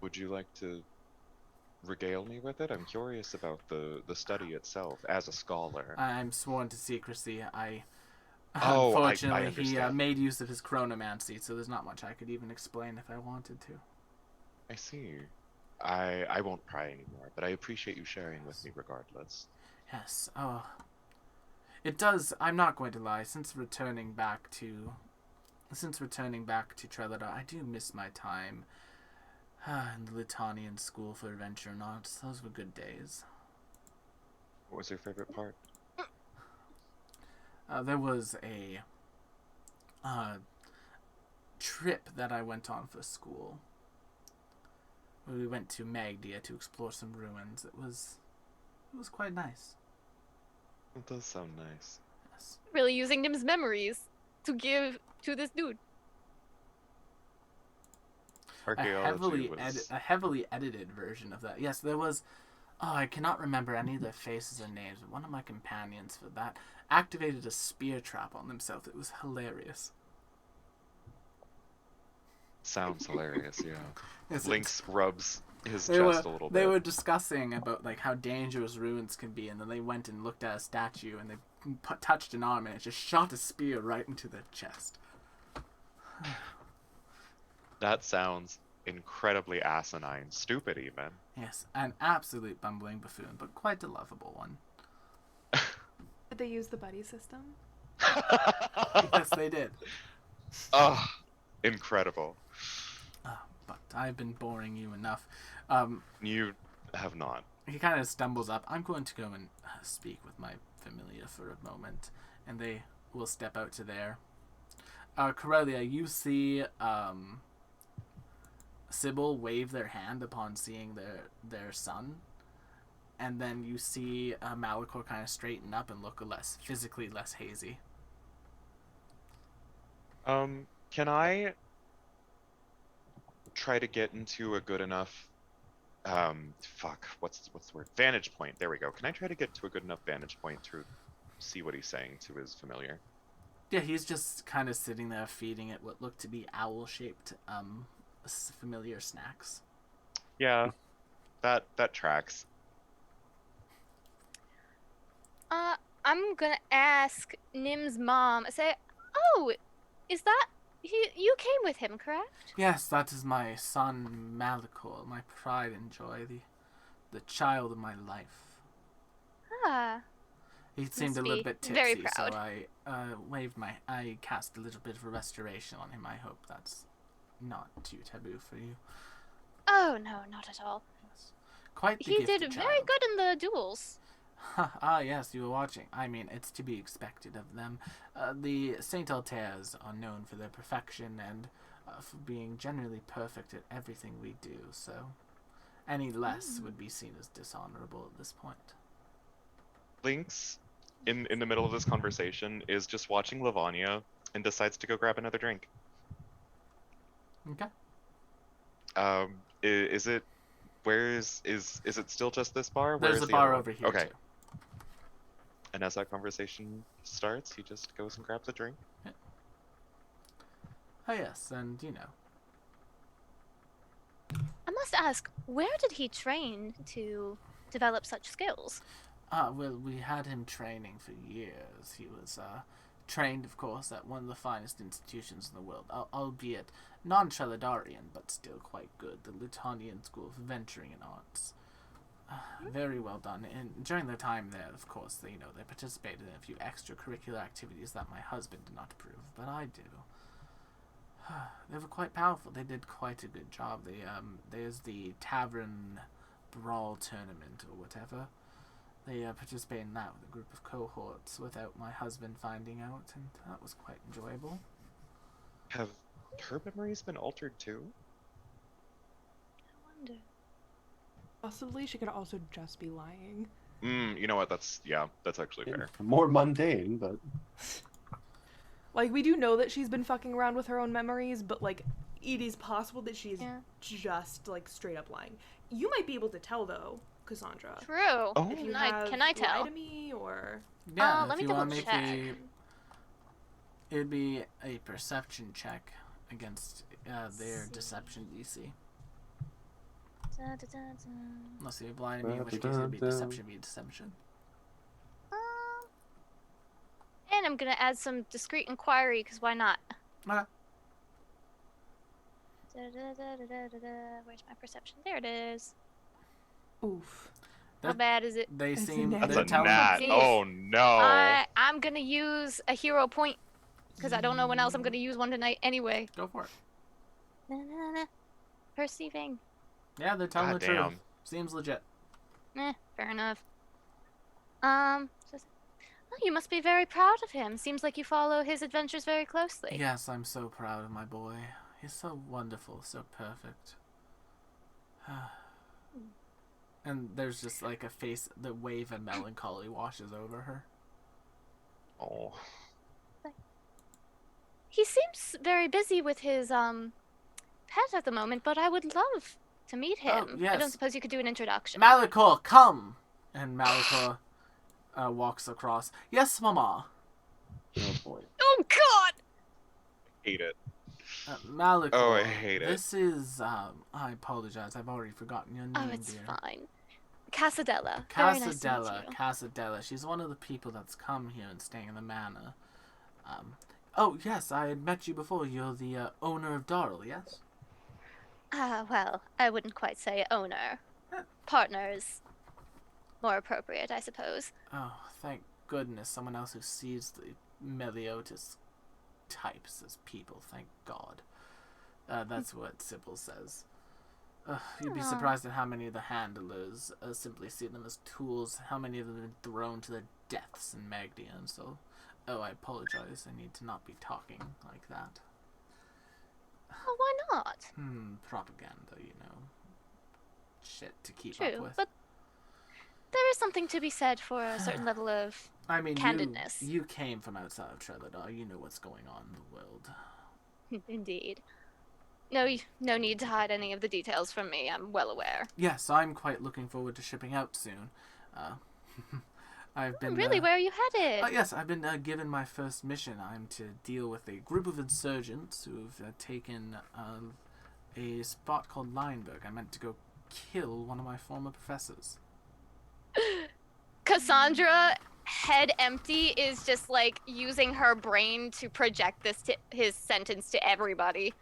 Would you like to regale me with it? I'm curious about the study itself as a scholar. I'm sworn to secrecy. Oh, I unfortunately, he understand. made use of his chronomancy, so there's not much I could even explain if I wanted to. I see. I won't pry anymore, but I appreciate you sharing with me regardless. Yes. Oh, it does. I'm not going to lie. Since returning back to Treladar, I do miss my time in the Litanian School for Adventure Nauts. Those were good days. What was your favorite part? There was a trip that I went on for school. We went to Magdia to explore some ruins. It was quite nice. It does sound nice. Yes. Really using Nim's memories to give to this dude. Archaeology was... A heavily edited version of that. Yes, there was. Oh, I cannot remember any of their faces or names, but one of my companions for that activated a spear trap on themselves. It was hilarious. Sounds hilarious, yeah. Yes, Lynx rubs his They chest were, a little they bit. were discussing about like how dangerous ruins can be, and then they went and looked at a statue, and they touched an arm, and it just shot a spear right into their chest. That sounds incredibly asinine. Stupid, even. Yes, an absolute bumbling buffoon, but quite a lovable one. Did they use the buddy system? Yes, they did. Oh, incredible. But I've been boring you enough. You have not. He kind of stumbles up. I'm going to go and speak with my familiar for a moment, and they will step out to there. Corellia, you see Sybil wave their hand upon seeing their son, and then you see Malachor kind of straighten up and look physically less hazy. Can I try to get into a good enough what's the word? Vantage point. There we go. Can I try to get to a good enough vantage point to see what he's saying to his familiar? Yeah, he's just kind of sitting there feeding it what looked to be owl-shaped familiar snacks. Yeah, that tracks. I'm gonna ask Nim's mom. Say, oh, is that you came with him, correct? Yes, that is my son Malachor, my pride and joy, the child of my life. Ah, He seemed Must a little be bit tipsy, very so proud. I cast a little bit of a restoration on him. I hope that's not too taboo for you. oh no, not at all. Yes. Quite the He did gifted very child. good in the duels. Ah, yes, you were watching. I mean, it's to be expected of them. The Saint Altairs are known for their perfection and for being generally perfect at everything we do, so any less would be seen as dishonorable at this point. Lynx, in the middle of this conversation, is just watching Lavanya and decides to go grab another drink. Okay. Is it? Where is it still just this bar? Where There's is a the bar other over one? here, Okay. too. And as that conversation starts, he just goes and grabs a drink. Oh, yes, and, you know, I must ask, where did he train to develop such skills? well, we had him training for years. He was trained, of course, at one of the finest institutions in the world, albeit non-Treladarian, but still quite good, the Litanian School of Venturing in Arts. Very well done. And during their time there, of course, they participated in a few extracurricular activities that my husband did not approve, but I do. They were quite powerful. They did quite a good job. There's the Tavern Brawl tournament or whatever. They participated in that with a group of cohorts without my husband finding out, and that was quite enjoyable. Have her memories been altered too? I wonder. Possibly she could also just be lying. You know what? That's actually fair. More mundane, but Like, we do know that she's been fucking around with her own memories, but, like, it is possible that she's Yeah. just, like, straight up lying. You might be able to tell, though, Cassandra. True. Oh. If you Can I- have can I tell? lie to me, or... Yeah, let if me you double wanna make check. it'd be a perception check against their deception DC. Da, da, da, da. Unless you're blinding me, in which case it'd be deception v deception. And I'm gonna add some discreet inquiry, because why not? Okay. Where's my perception? There it is. Oof. How That- bad is it? They That's a seem nat. That's they're a telling nat. Jeez. Oh no. I'm gonna use a hero point, because I don't know when else I'm gonna use one tonight anyway. Go for it. Na, na, na. Perceiving. Yeah, they're telling the Goddamn. truth. Seems legit. Fair enough. Oh, you must be very proud of him. Seems like you follow his adventures very closely. Yes, I'm so proud of my boy. He's so wonderful, so perfect. And there's just like a face, the wave of melancholy washes over her. Oh. He seems very busy with his pet at the moment, but I would love to meet him. I yes. don't suppose you could do an introduction. Malachor, come! And Malachor walks across. Yes, Mama. oh boy. Oh God! Hate it. Malachor. Oh, I hate it. This is, I apologize. I've already forgotten your name, Oh, it's dear. fine. Casadella. Very nice to meet Casadella, you. Casadella. She's one of the people that's come here and staying in the manor. Oh, yes, I had met you before. You're the owner of Darl, yes? Well, I wouldn't quite say owner. Partners. More appropriate, I suppose. Oh, thank goodness. Someone else who sees the Meliodas types as people. Thank God. That's what Sybil says. You'd be Aw. surprised at how many of the handlers simply see them as tools, how many of them are thrown to their deaths in Magdian, so... Oh, I apologize. I need to not be talking like that. Well, why not? Propaganda, you know. Shit to keep up True, with. but there is something to be said for a certain level of... I mean, candidness. you came from outside of Treladar. You know what's going on in the world. Indeed. No need to hide any of the details from me. I'm well aware. Yes, I'm quite looking forward to shipping out soon. I've been Really, where are you headed? yes, I've been given my first mission. I'm to deal with a group of insurgents who've taken a spot called Lineberg. I meant to go kill one of my former professors. Cassandra, head empty, is just like using her brain to project his sentence to everybody.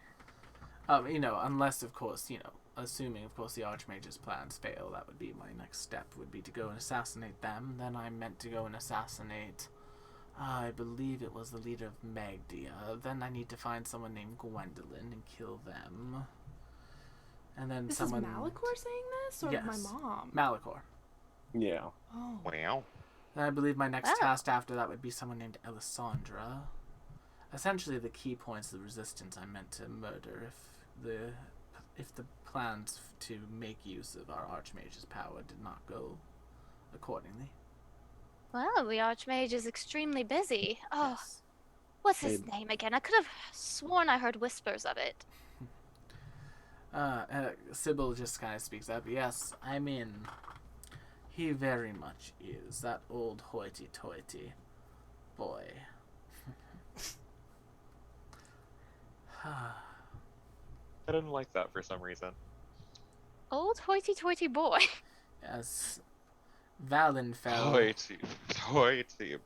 You know, unless, of course, you know, assuming, of course, the Archmage's plans fail, that would be my next step, would be to go and assassinate them. Then I meant to go and assassinate, I believe it was the leader of Magdia. Then I need to find someone named Gwendolyn and kill them. And then This someone... is Malachor saying this, or Yes. my mom? Malachor. Yeah. Oh. Wow. Then I believe my next Wow. task after that would be someone named Alessandra. Essentially, the key points of the resistance I meant to murder if the plans to make use of our Archmage's power did not go accordingly. Well, the Archmage is extremely busy. Oh, Yes. what's his Hey. name again? I could have sworn I heard whispers of it. Sybil just kind of speaks up. Yes, I'm in. He very much is. That old hoity-toity boy. I didn't like that for some reason. Old hoity-toity boy. Yes. Valenfell. Hoity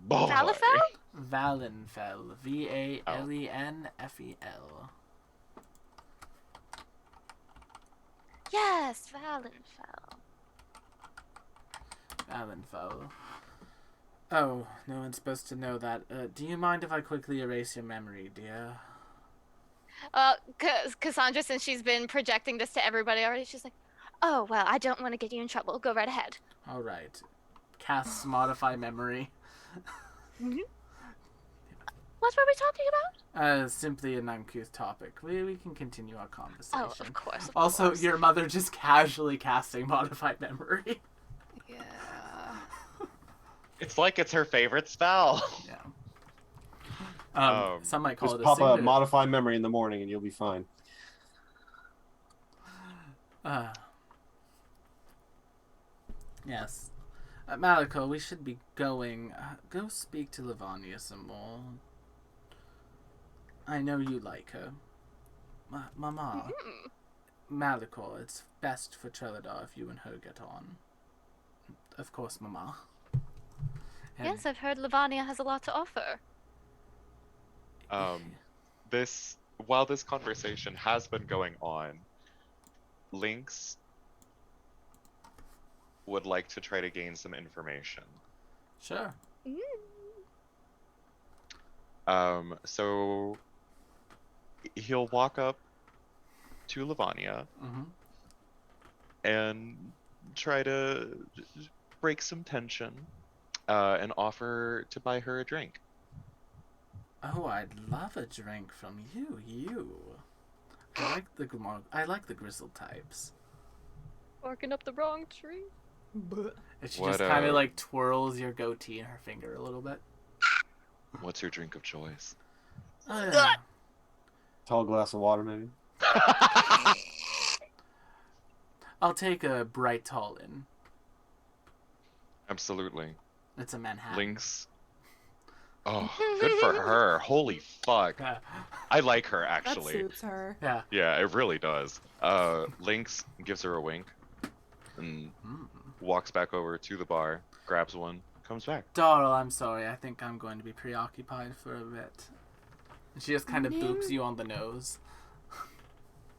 boy. Valafel? Valenfell. Valenfel. Yes, Valenfell. Valenfell. Oh, no one's supposed to know that. Do you mind if I quickly erase your memory, dear? Cassandra, since she's been projecting this to everybody already, she's like, "Oh well, I don't want to get you in trouble. Go right ahead." All right. Casts modify memory. What were we talking about? Simply an uncouth topic. We can continue our conversation. Oh, of course. Of Also, course. your mother just casually casting modified memory. Yeah. It's like it's her favorite spell. Yeah. Um, Some might call Just it pop a signature. modify memory in the morning and you'll be fine. Yes. Maliko, we should be going. Go speak to Lavanya some more. I know you like her. Mama. Maliko, it's best for Treladar if you and her get on. Of course, Mama. And Yes, I've heard Lavania has a lot to offer. While this conversation has been going on, Lynx would like to try to gain some information. Sure. So he'll walk up to Lavanya Mm-hmm. and try to break some tension, and offer to buy her a drink. Oh, I'd love a drink from you. I like the grizzled types. Barking up the wrong tree. And she What, just kind of like twirls your goatee in her finger a little bit. What's your drink of choice? Tall glass of water, maybe. I'll take a bright tall in. Absolutely. It's a Manhattan. Lynx. Oh, good for her. Holy fuck. Yeah. I like her, That actually. suits her. Yeah. Yeah, it really does. Lynx gives her a wink and walks back over to the bar, grabs one, comes back. Darl, I'm sorry. I think I'm going to be preoccupied for a bit. And she just kind of boops Nim? you on the nose.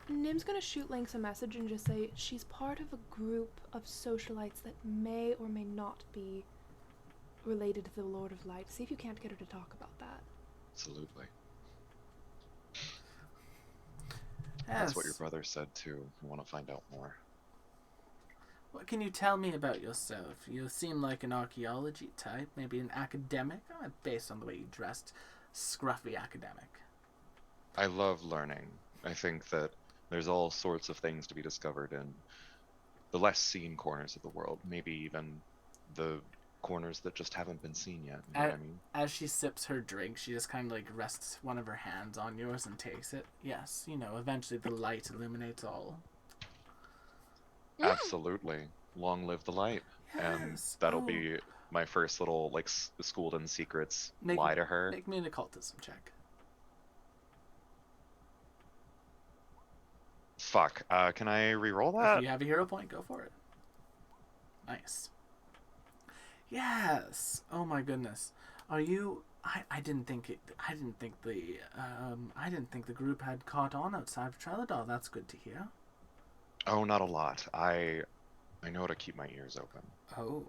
Nim's gonna shoot Lynx a message and just say she's part of a group of socialites that may or may not be related to the Lord of Light. See if you can't get her to talk about that. Absolutely. That's what your Yes. brother said too. You want to find out more. What can you tell me about yourself? You seem like an archaeology type, maybe an academic, based on the way you dressed. Scruffy academic. I love learning. I think that there's all sorts of things to be discovered in the less seen corners of the world. Maybe even the corners that just haven't been seen yet. You know what I mean? As she sips her drink, she just kind of like rests one of her hands on yours and takes it. Yes, eventually the light illuminates all. Absolutely. Long live the light. And Yes. that'll Oh. be my first little, like, schooled in secrets Make- lie to her. Make me an occultism check. Fuck. Can I re-roll If that? you have a hero point, go for it. Nice. Yes. Oh my goodness. Are you? I didn't think it. I didn't think the group had caught on outside of Trelador. That's good to hear. Oh, not a lot. I know to keep my ears open. Oh,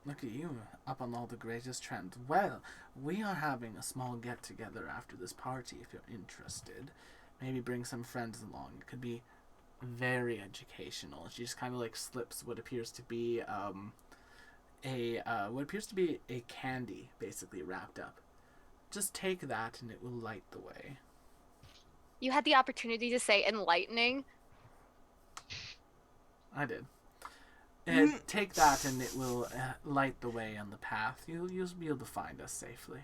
look at you, up on all the greatest trends. Well, we are having a small get-together after this party, if you're interested. Maybe bring some friends along. It could be very educational. She just kind of like slips what appears to be a candy, basically wrapped up. Just take that and it will light the way. You had the opportunity to say enlightening. I did. And take that and it will light the way on the path. You'll be able to find us safely.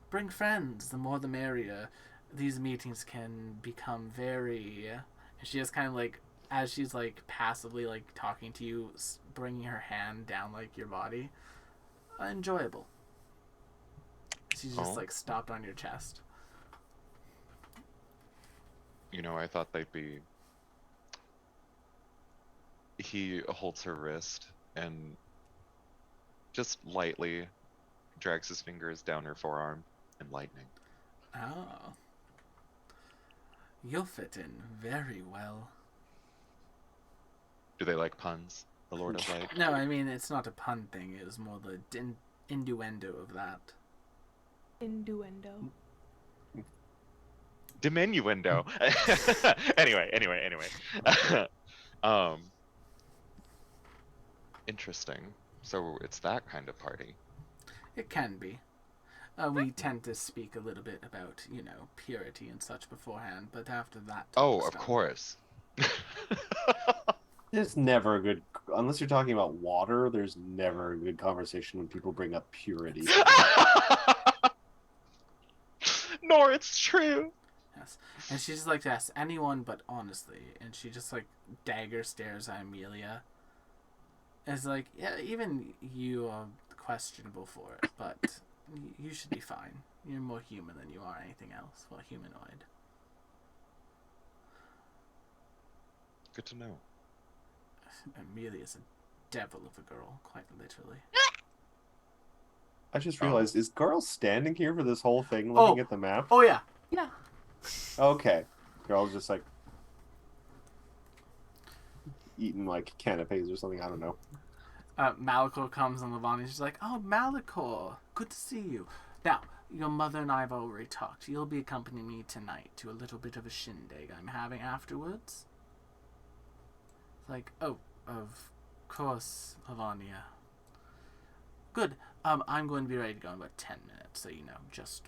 Bring friends, the more the merrier. These meetings can become very... And she just kind of like, as she's like passively like talking to you, bringing her hand down like your body, enjoyable. She's just Oh. like stopped on your chest. I thought they'd be... He holds her wrist and just lightly drags his fingers down her forearm, enlightening. Oh. You'll fit in very well. Do they like puns? The Lord of Light? No, I mean, it's not a pun thing. It was more the innuendo of that. Innuendo. Diminuendo. anyway. um, interesting. So it's that kind of party. It can be. We tend to speak a little bit about, purity and such beforehand, but after that... Oh, talk's of done. course. There's never a good, unless you're talking about water, there's never a good conversation when people bring up purity. Nor it's true. Yes. And she just like to ask anyone but honestly, and she just like dagger stares at Amelia. It's like, yeah, even you are questionable for it, but you should be fine. You're more human than you are anything else. Well, humanoid. Good to know. Amelia's a devil of a girl, quite literally. I just realized, is Garl standing here for this whole thing looking at the map? Oh, yeah. Yeah. Okay. Garl's just like eating like canapes or something, I don't know. Malachor comes on Lavani. She's like, "Oh, Malachor, good to see you. Now, your mother and I have already talked. You'll be accompanying me tonight to a little bit of a shindig I'm having afterwards." It's like, "Oh, of course, Lavania. Good. I'm going to be ready to go in about 10 minutes, so just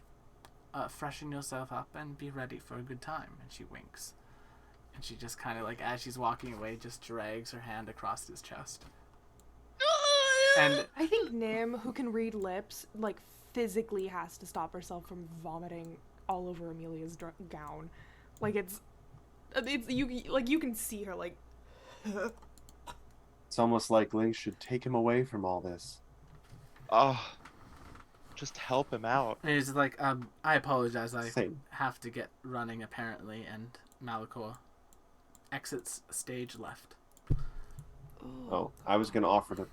freshen yourself up and be ready for a good time." And she winks. And she just kind of like, as she's walking away, just drags her hand across his chest. And I think Nim, who can read lips, like physically has to stop herself from vomiting all over Amelia's gown. Like it's you can see her like. It's almost like Link should take him away from all this. Oh, just help him out. And he's like, I apologize. I Same. have to get running, apparently. And Malachor exits stage left. Oh, I was going to offer to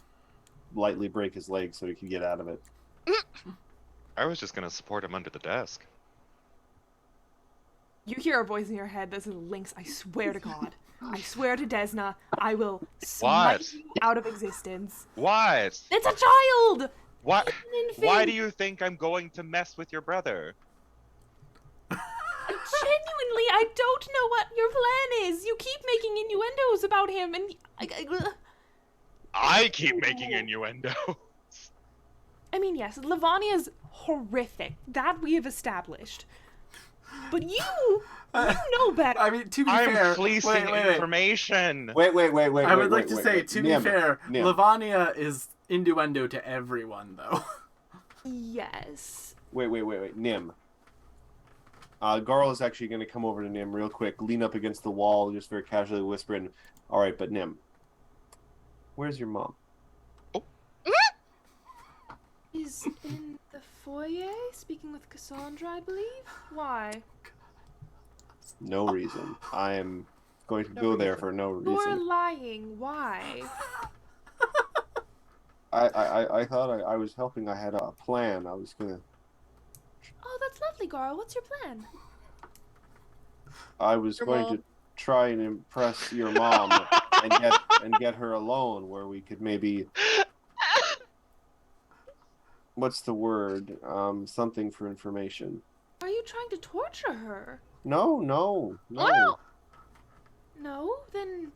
lightly break his leg so he could get out of it. I was just gonna support him under the desk. You hear a voice in your head. This is Link's. I swear to God. I swear to Desna. I will smite What? you out of existence. What? It's a child. What? It's an infant. Why do you think I'm going to mess with your brother? Genuinely, I don't know what your plan is. You keep making innuendos about him, and I keep making innuendo. I mean, yes, Lavania's horrific. That we have established. But you know better. I mean, to be fair, I'm fleecing information. Wait. I would like to say, to be Nim, fair, Nim. Lavania is innuendo to everyone, though. Yes. Wait. Nim. Garl is actually going to come over to Nim real quick, lean up against the wall, just very casually whispering, "All right, but Nim, where's your mom?" Is in the foyer speaking with Cassandra, I believe. Why? No reason. I am going to No go there reason. for no You're reason. lying. Why? I thought I was helping. I had a plan. I was gonna. Oh, that's lovely, Garl. What's your plan? I was Your going mom. to try and impress your mom and get her alone, where we could maybe. What's the word? Something for information. Are you trying to torture her? No. Well. No? Then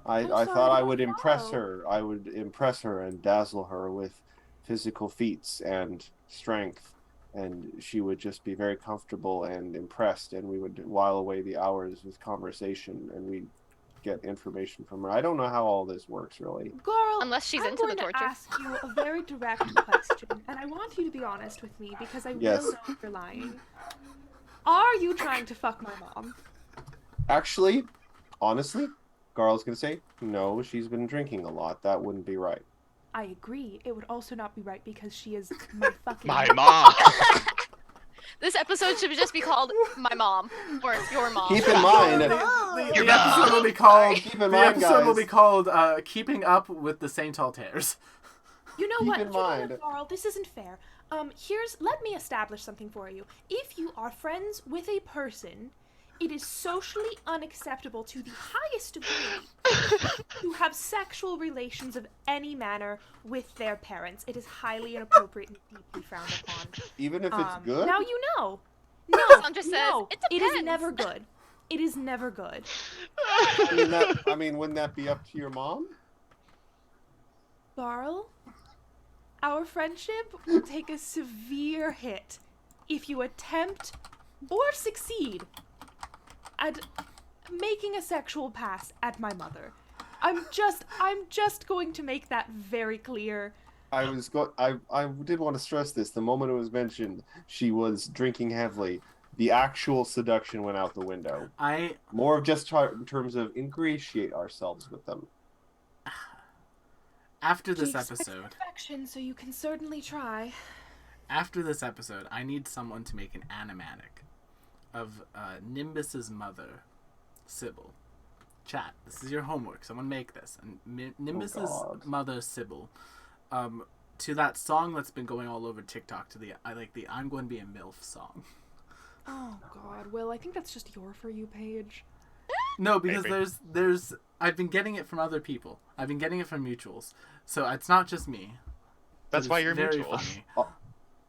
I I'm sorry, thought I I don't would impress follow. her. I would impress her and dazzle her with physical feats and strength, and she would just be very comfortable and impressed, and we would while away the hours with conversation, and we'd get information from her. I don't know how all this works, really. Garl, Unless she's I'm into the going torture. to ask you a very direct question, and I want you to be honest with me because I Yes. will know if you're lying. Are you trying to fuck my mom? Actually, honestly, Garl's gonna say, no, she's been drinking a lot. That wouldn't be right. I agree. It would also not be right because she is my fucking My mom. This episode should just be called "My Mom" or "Your Mom." Keep in mind, The episode will be called. keep in The mind, episode will guys. be called "Keeping Up with the Saint Altairs." You know Keep what? in You know what, mind- Carl? This isn't fair. Let me establish something for you. If you are friends with a person, it is socially unacceptable to the highest degree to have sexual relations of any manner with their parents. It is highly inappropriate and deeply frowned upon. Even if it's good. Now you know. No, Cassandra says, no, "It it is depends." never good. It is never good. Wouldn't that be up to your mom? Barl, our friendship will take a severe hit if you attempt or succeed at making a sexual pass at my mother. I'm just going to make that very clear. I did want to stress this. The moment it was mentioned, she was drinking heavily. The actual seduction went out the window. More of just in terms of ingratiate ourselves with them. After this She expects episode, perfection, so you can certainly try. after this episode, I need someone to make an animatic of Nimbus's mother, Sybil. Chat, this is your homework. Someone make this. And Nimbus's mother, Sybil, to that song that's been going all over TikTok, to the I'm Going to Be a MILF song. Oh God, Will, I think that's just your For You page. No, because Maybe. there's I've been getting it from other people. I've been getting it from mutuals. So it's not just me. That's But why it's you're very mutual. funny.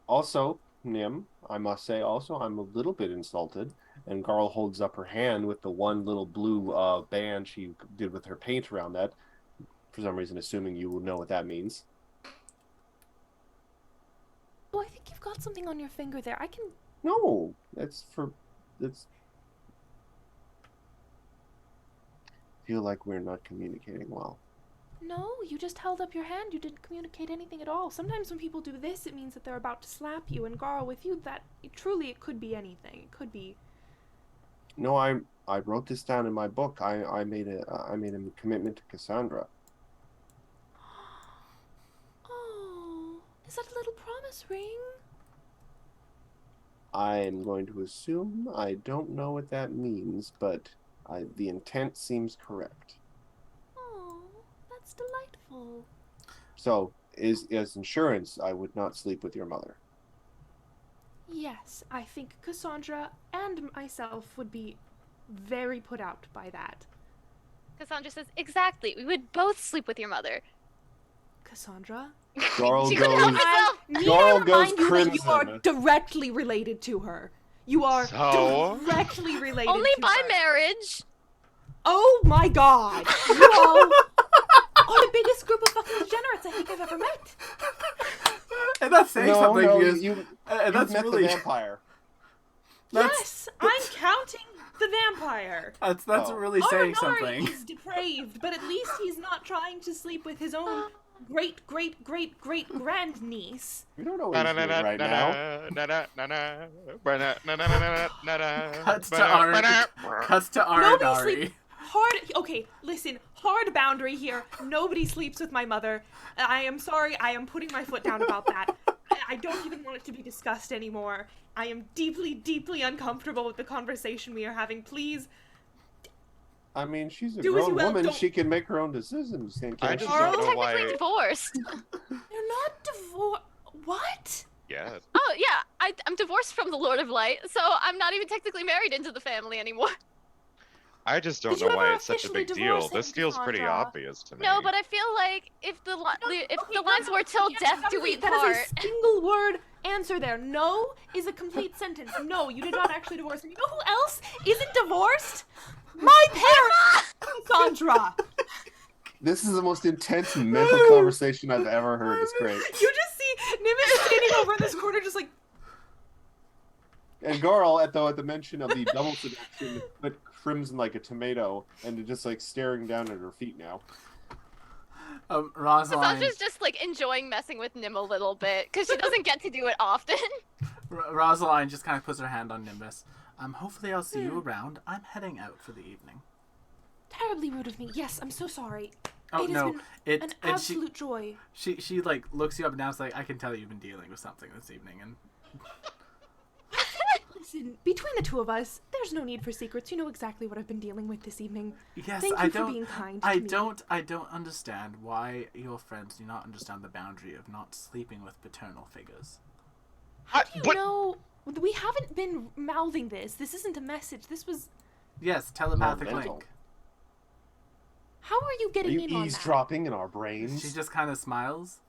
Also, Nim, I must say, I'm a little bit insulted. And Garl holds up her hand with the one little blue band she did with her paint around that. For some reason, assuming you will know what that means. Oh, I think you've got something on your finger there. I can. No, it's. Feel like we're not communicating well. No, you just held up your hand. You didn't communicate anything at all. Sometimes when people do this, it means that they're about to slap you. And Garl, with you, it could be anything. It could be. No, I wrote this down in my book. I made a commitment to Cassandra. Oh, is that a little promise ring? I'm going to assume I don't know what that means, but the intent seems correct. Oh, that's delightful. So, as insurance, I would not sleep with your mother. Yes, I think Cassandra and myself would be very put out by that. Cassandra says, "Exactly. We would both sleep with your mother." Cassandra? Garl She couldn't help goes. herself. Need Garl I goes remind you that you are crimson. directly related to her. You are So? directly related Only to by her. marriage. Oh my god! You all are the biggest group of fucking degenerates I think I've ever met. And that's saying something because you and that's met really the vampire. Yes, I'm counting the vampire. that's Oh. really saying Aranari something. is depraved, but at least he's not trying to sleep with his own great grandniece. We don't know what he's doing right now. Cuts to Nobody Aranari. sleeps. Okay, listen, hard boundary here. Nobody sleeps with my mother. I am sorry, I am putting my foot down about that. I don't even want it to be discussed anymore. I am deeply uncomfortable with the conversation we are having. Please, I mean, she's a Do as you grown will, woman. don't- She can make her own decisions. Can't I she? just We're don't know technically why. divorced. you're not divorced. What? Yeah. Oh yeah, I'm divorced from the Lord of Light, so I'm not even technically married into the family anymore. I just don't Did you know why ever it's such a officially big deal. divorce This him, feels pretty Cassandra? obvious to me. No, but I feel like if the lines were till death do we That part. is a single word answer there. No is a complete sentence. No, you did not actually divorce him. You know who else isn't divorced? My parents, Cassandra. This is the most intense mental conversation I've ever heard. It's great. You just see Nimbus standing over in this corner, just like. And Garl, at the mention of the double seduction, went crimson like a tomato, and just like staring down at her feet now. Rosaline, Cassandra's just like enjoying messing with Nim a little bit because she doesn't get to do it often. Rosaline just kind of puts her hand on Nimbus. Hopefully I'll see you around. I'm heading out for the evening. Terribly rude of me. Yes, I'm so sorry. Oh It has no, been it An and absolute joy. she like looks you up and down. It's like, I can tell you've been dealing with something this evening, and Listen, between the two of us, there's no need for secrets. You know exactly what I've been dealing with this evening. yes, Thank I you for don't. being kind I to me. don't understand why your friends do not understand the boundary of not sleeping with paternal figures. You know, we haven't been mouthing this. This isn't a message. This was. Yes, telepathic mental. link. How are you Are getting you in on that? eavesdropping in our brains? She just kind of smiles.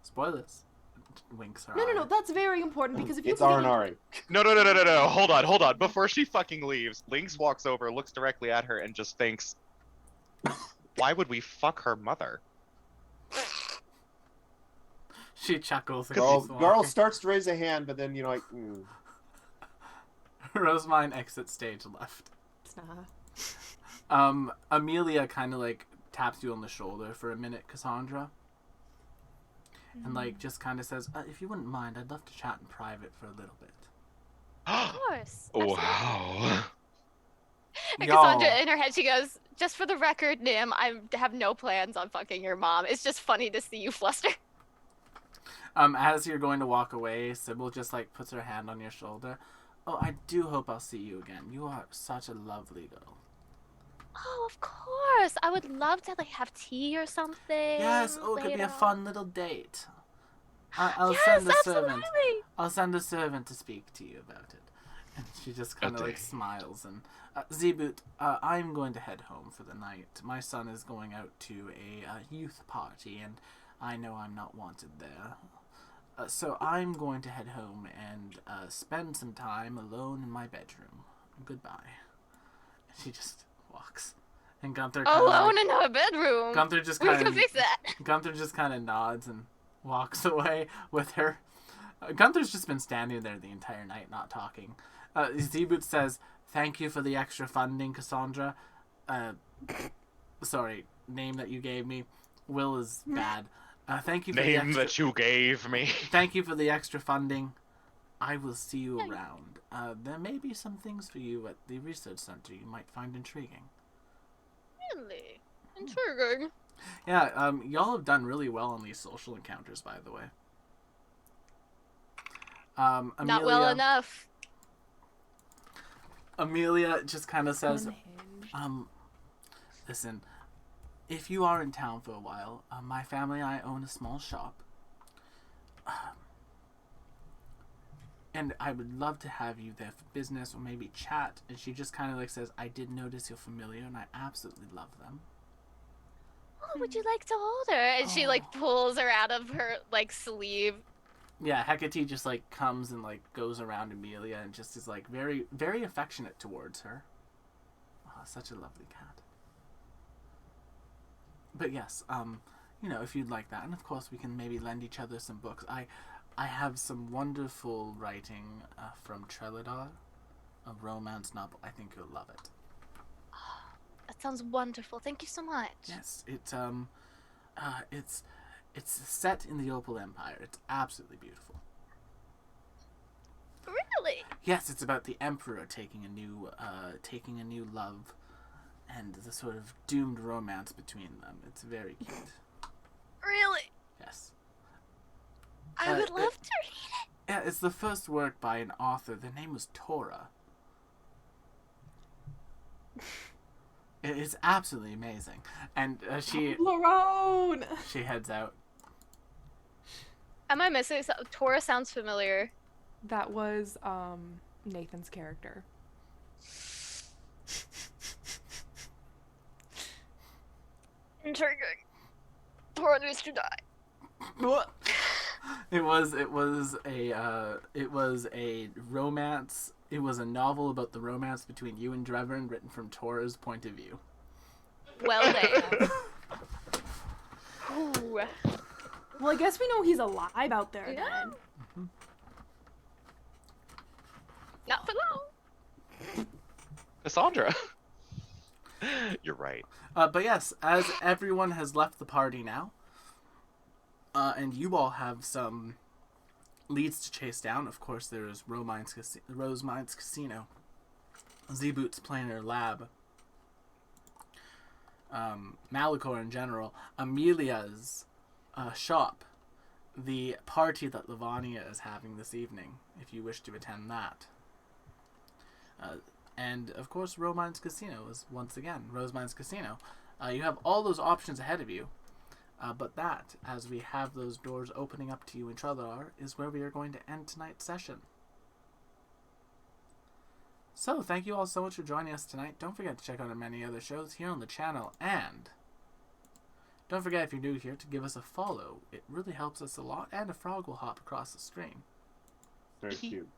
Spoilers. winks her No, eye. that's very important because if you It's put it R&R. No. Hold on. Before she fucking leaves, Lynx walks over, looks directly at her, and just thinks, why would we fuck her mother? She chuckles and Garl, keeps Garl walking. starts to raise a hand, but then, like, Rosemine exits stage left. Nah. Amelia kind of like taps you on the shoulder for a minute, Cassandra, and like just kind of says, if you wouldn't mind, I'd love to chat in private for a little bit. Of course. Absolutely. Wow. And Y'all. Cassandra, in her head, she goes, just for the record, Nim, I have no plans on fucking your mom. It's just funny to see you fluster. As you're going to walk away, Sybil just like puts her hand on your shoulder. Oh, I do hope I'll see you again. You are such a lovely girl. Oh, of course. I would love to like have tea or something. Yes, oh, it could be a later. fun little date. I'll Yes, send a absolutely. servant. I'll send a servant to speak to you about it. And she just kind of like Okay. smiles and Zeboot, I'm going to head home for the night. My son is going out to a youth party, and I know I'm not wanted there. So I'm going to head home and spend some time alone in my bedroom. Goodbye. She just walks, and Gunther. Alone in a bedroom. Gunther just We kind can of fix that. Gunther just kind of nods and walks away with her. Gunther's just been standing there the entire night, not talking. Zeboot says, "Thank you for the extra funding, Cassandra." Sorry, name that you gave me. Will is bad. Thank you for the Name extra... that you gave me. Thank you for the extra funding. I will see you around. There may be some things for you at the research center you might find intriguing. Really? Intriguing. Yeah, y'all have done really well on these social encounters, by the way. Not well enough. Amelia just kind of says, Unhinged. listen, if you are in town for a while, my family and I own a small shop. And I would love to have you there for business or maybe chat. And she just kind of like says, I did notice you're familiar and I absolutely love them. Oh, would you like to hold her? And she like pulls her out of her like sleeve. Yeah, Hecate just like comes and like goes around Amelia and just is like very, very affectionate towards her. Oh, such a lovely cat. But yes, you know, if you'd like that, and of course we can maybe lend each other some books. I have some wonderful writing from Trelladar, a romance novel. I think you'll love it. That sounds wonderful. Thank you so much. Yes, it's set in the Opal Empire. It's absolutely beautiful. Really? Yes, it's about the Emperor taking a new love, and the sort of doomed romance between them. It's very cute. Really? Yes. I would love to read it. Yeah, it's the first work by an author. Their name was Tora. It's absolutely amazing, and she Larone! heads out. Am I missing? Tora sounds familiar. That was Nathan's character. Intriguing. Tora needs to die. It was a romance. It was a novel about the romance between you and Drevern, written from Tora's point of view. Well then. Ooh. Well, I guess we know he's alive out there Yeah. then. Not for long. Cassandra. You're right. But yes, as everyone has left the party now, and you all have some leads to chase down. Of course, there is Rosemine's Casino, Zeboot's Planar Lab, Malachor in general, Amelia's shop, the party that Lavania is having this evening, if you wish to attend that. And, of course, Rosemine's Casino is once again Rosemine's Casino. You have all those options ahead of you. But that, as we have those doors opening up to you in Trelladar, is where we are going to end tonight's session. So, thank you all so much for joining us tonight. Don't forget to check out our many other shows here on the channel, and Don't forget, if you're new here, to give us a follow. It really helps us a lot, and a frog will hop across the stream. Very cute.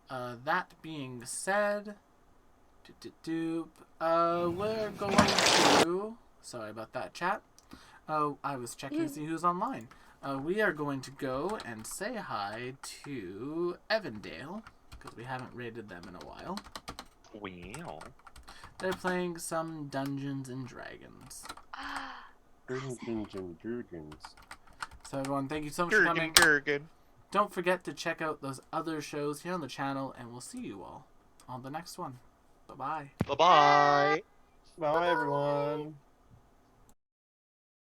That being said, we're going to... Sorry about that, chat. I was checking to see who's online. We are going to go and say hi to Evandale, because we haven't raided them in a while. Well. They're playing some Dungeons and Dragons. Dragons. So everyone, thank you so much for coming. Gurgen. Don't forget to check out those other shows here on the channel, and we'll see you all on the next one. Bye-bye. Bye-bye. Bye, everyone.